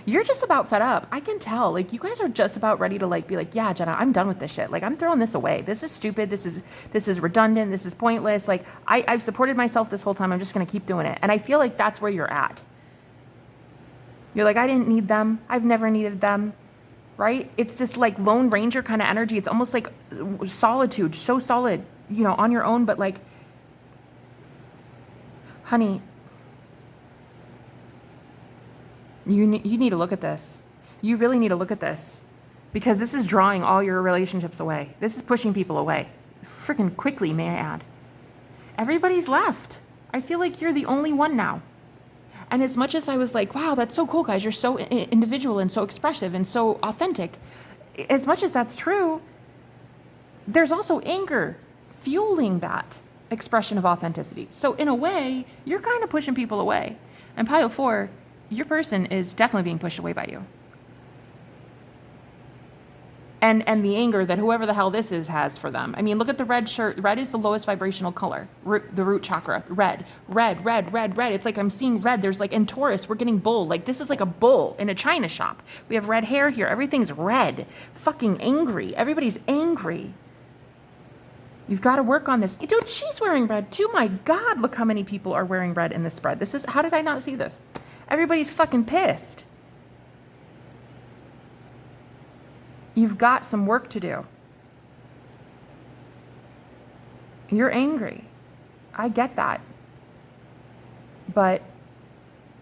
You're just about fed up. I can tell. Like, you guys are just about ready to like be like, yeah, Jenna, I'm done with this shit. Like, I'm throwing this away. This is stupid. This is redundant. This is pointless. Like, I've supported myself this whole time. I'm just gonna keep doing it. And I feel like that's where you're at. You're like, I didn't need them. I've never needed them. Right? It's this like Lone Ranger kind of energy. It's almost like solitude, so solid, you know, on your own, but like, honey, you need to look at this. You really need to look at this, because this is drawing all your relationships away. This is pushing people away. Freaking quickly, may I add. Everybody's left. I feel like you're the only one now. And as much as I was like, wow, that's so cool, guys. You're so individual and so expressive and so authentic. As much as that's true, there's also anger fueling that expression of authenticity. So in a way, you're kind of pushing people away. And pile 4, your person is definitely being pushed away by you. And the anger that whoever the hell this is has for them. I mean, look at the red shirt. Red is the lowest vibrational color. The root chakra. Red. It's like I'm seeing red. There's like in Taurus, we're getting bull. Like this is like a bull in a china shop. We have red hair here. Everything's red. Fucking angry. Everybody's angry. You've got to work on this. Dude, she's wearing red too. My God, look how many people are wearing red in this spread. How did I not see this? Everybody's fucking pissed. You've got some work to do. You're angry. I get that. But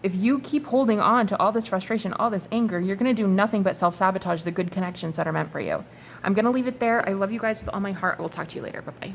if you keep holding on to all this frustration, all this anger, you're going to do nothing but self-sabotage the good connections that are meant for you. I'm going to leave it there. I love you guys with all my heart. I will talk to you later. Bye-bye.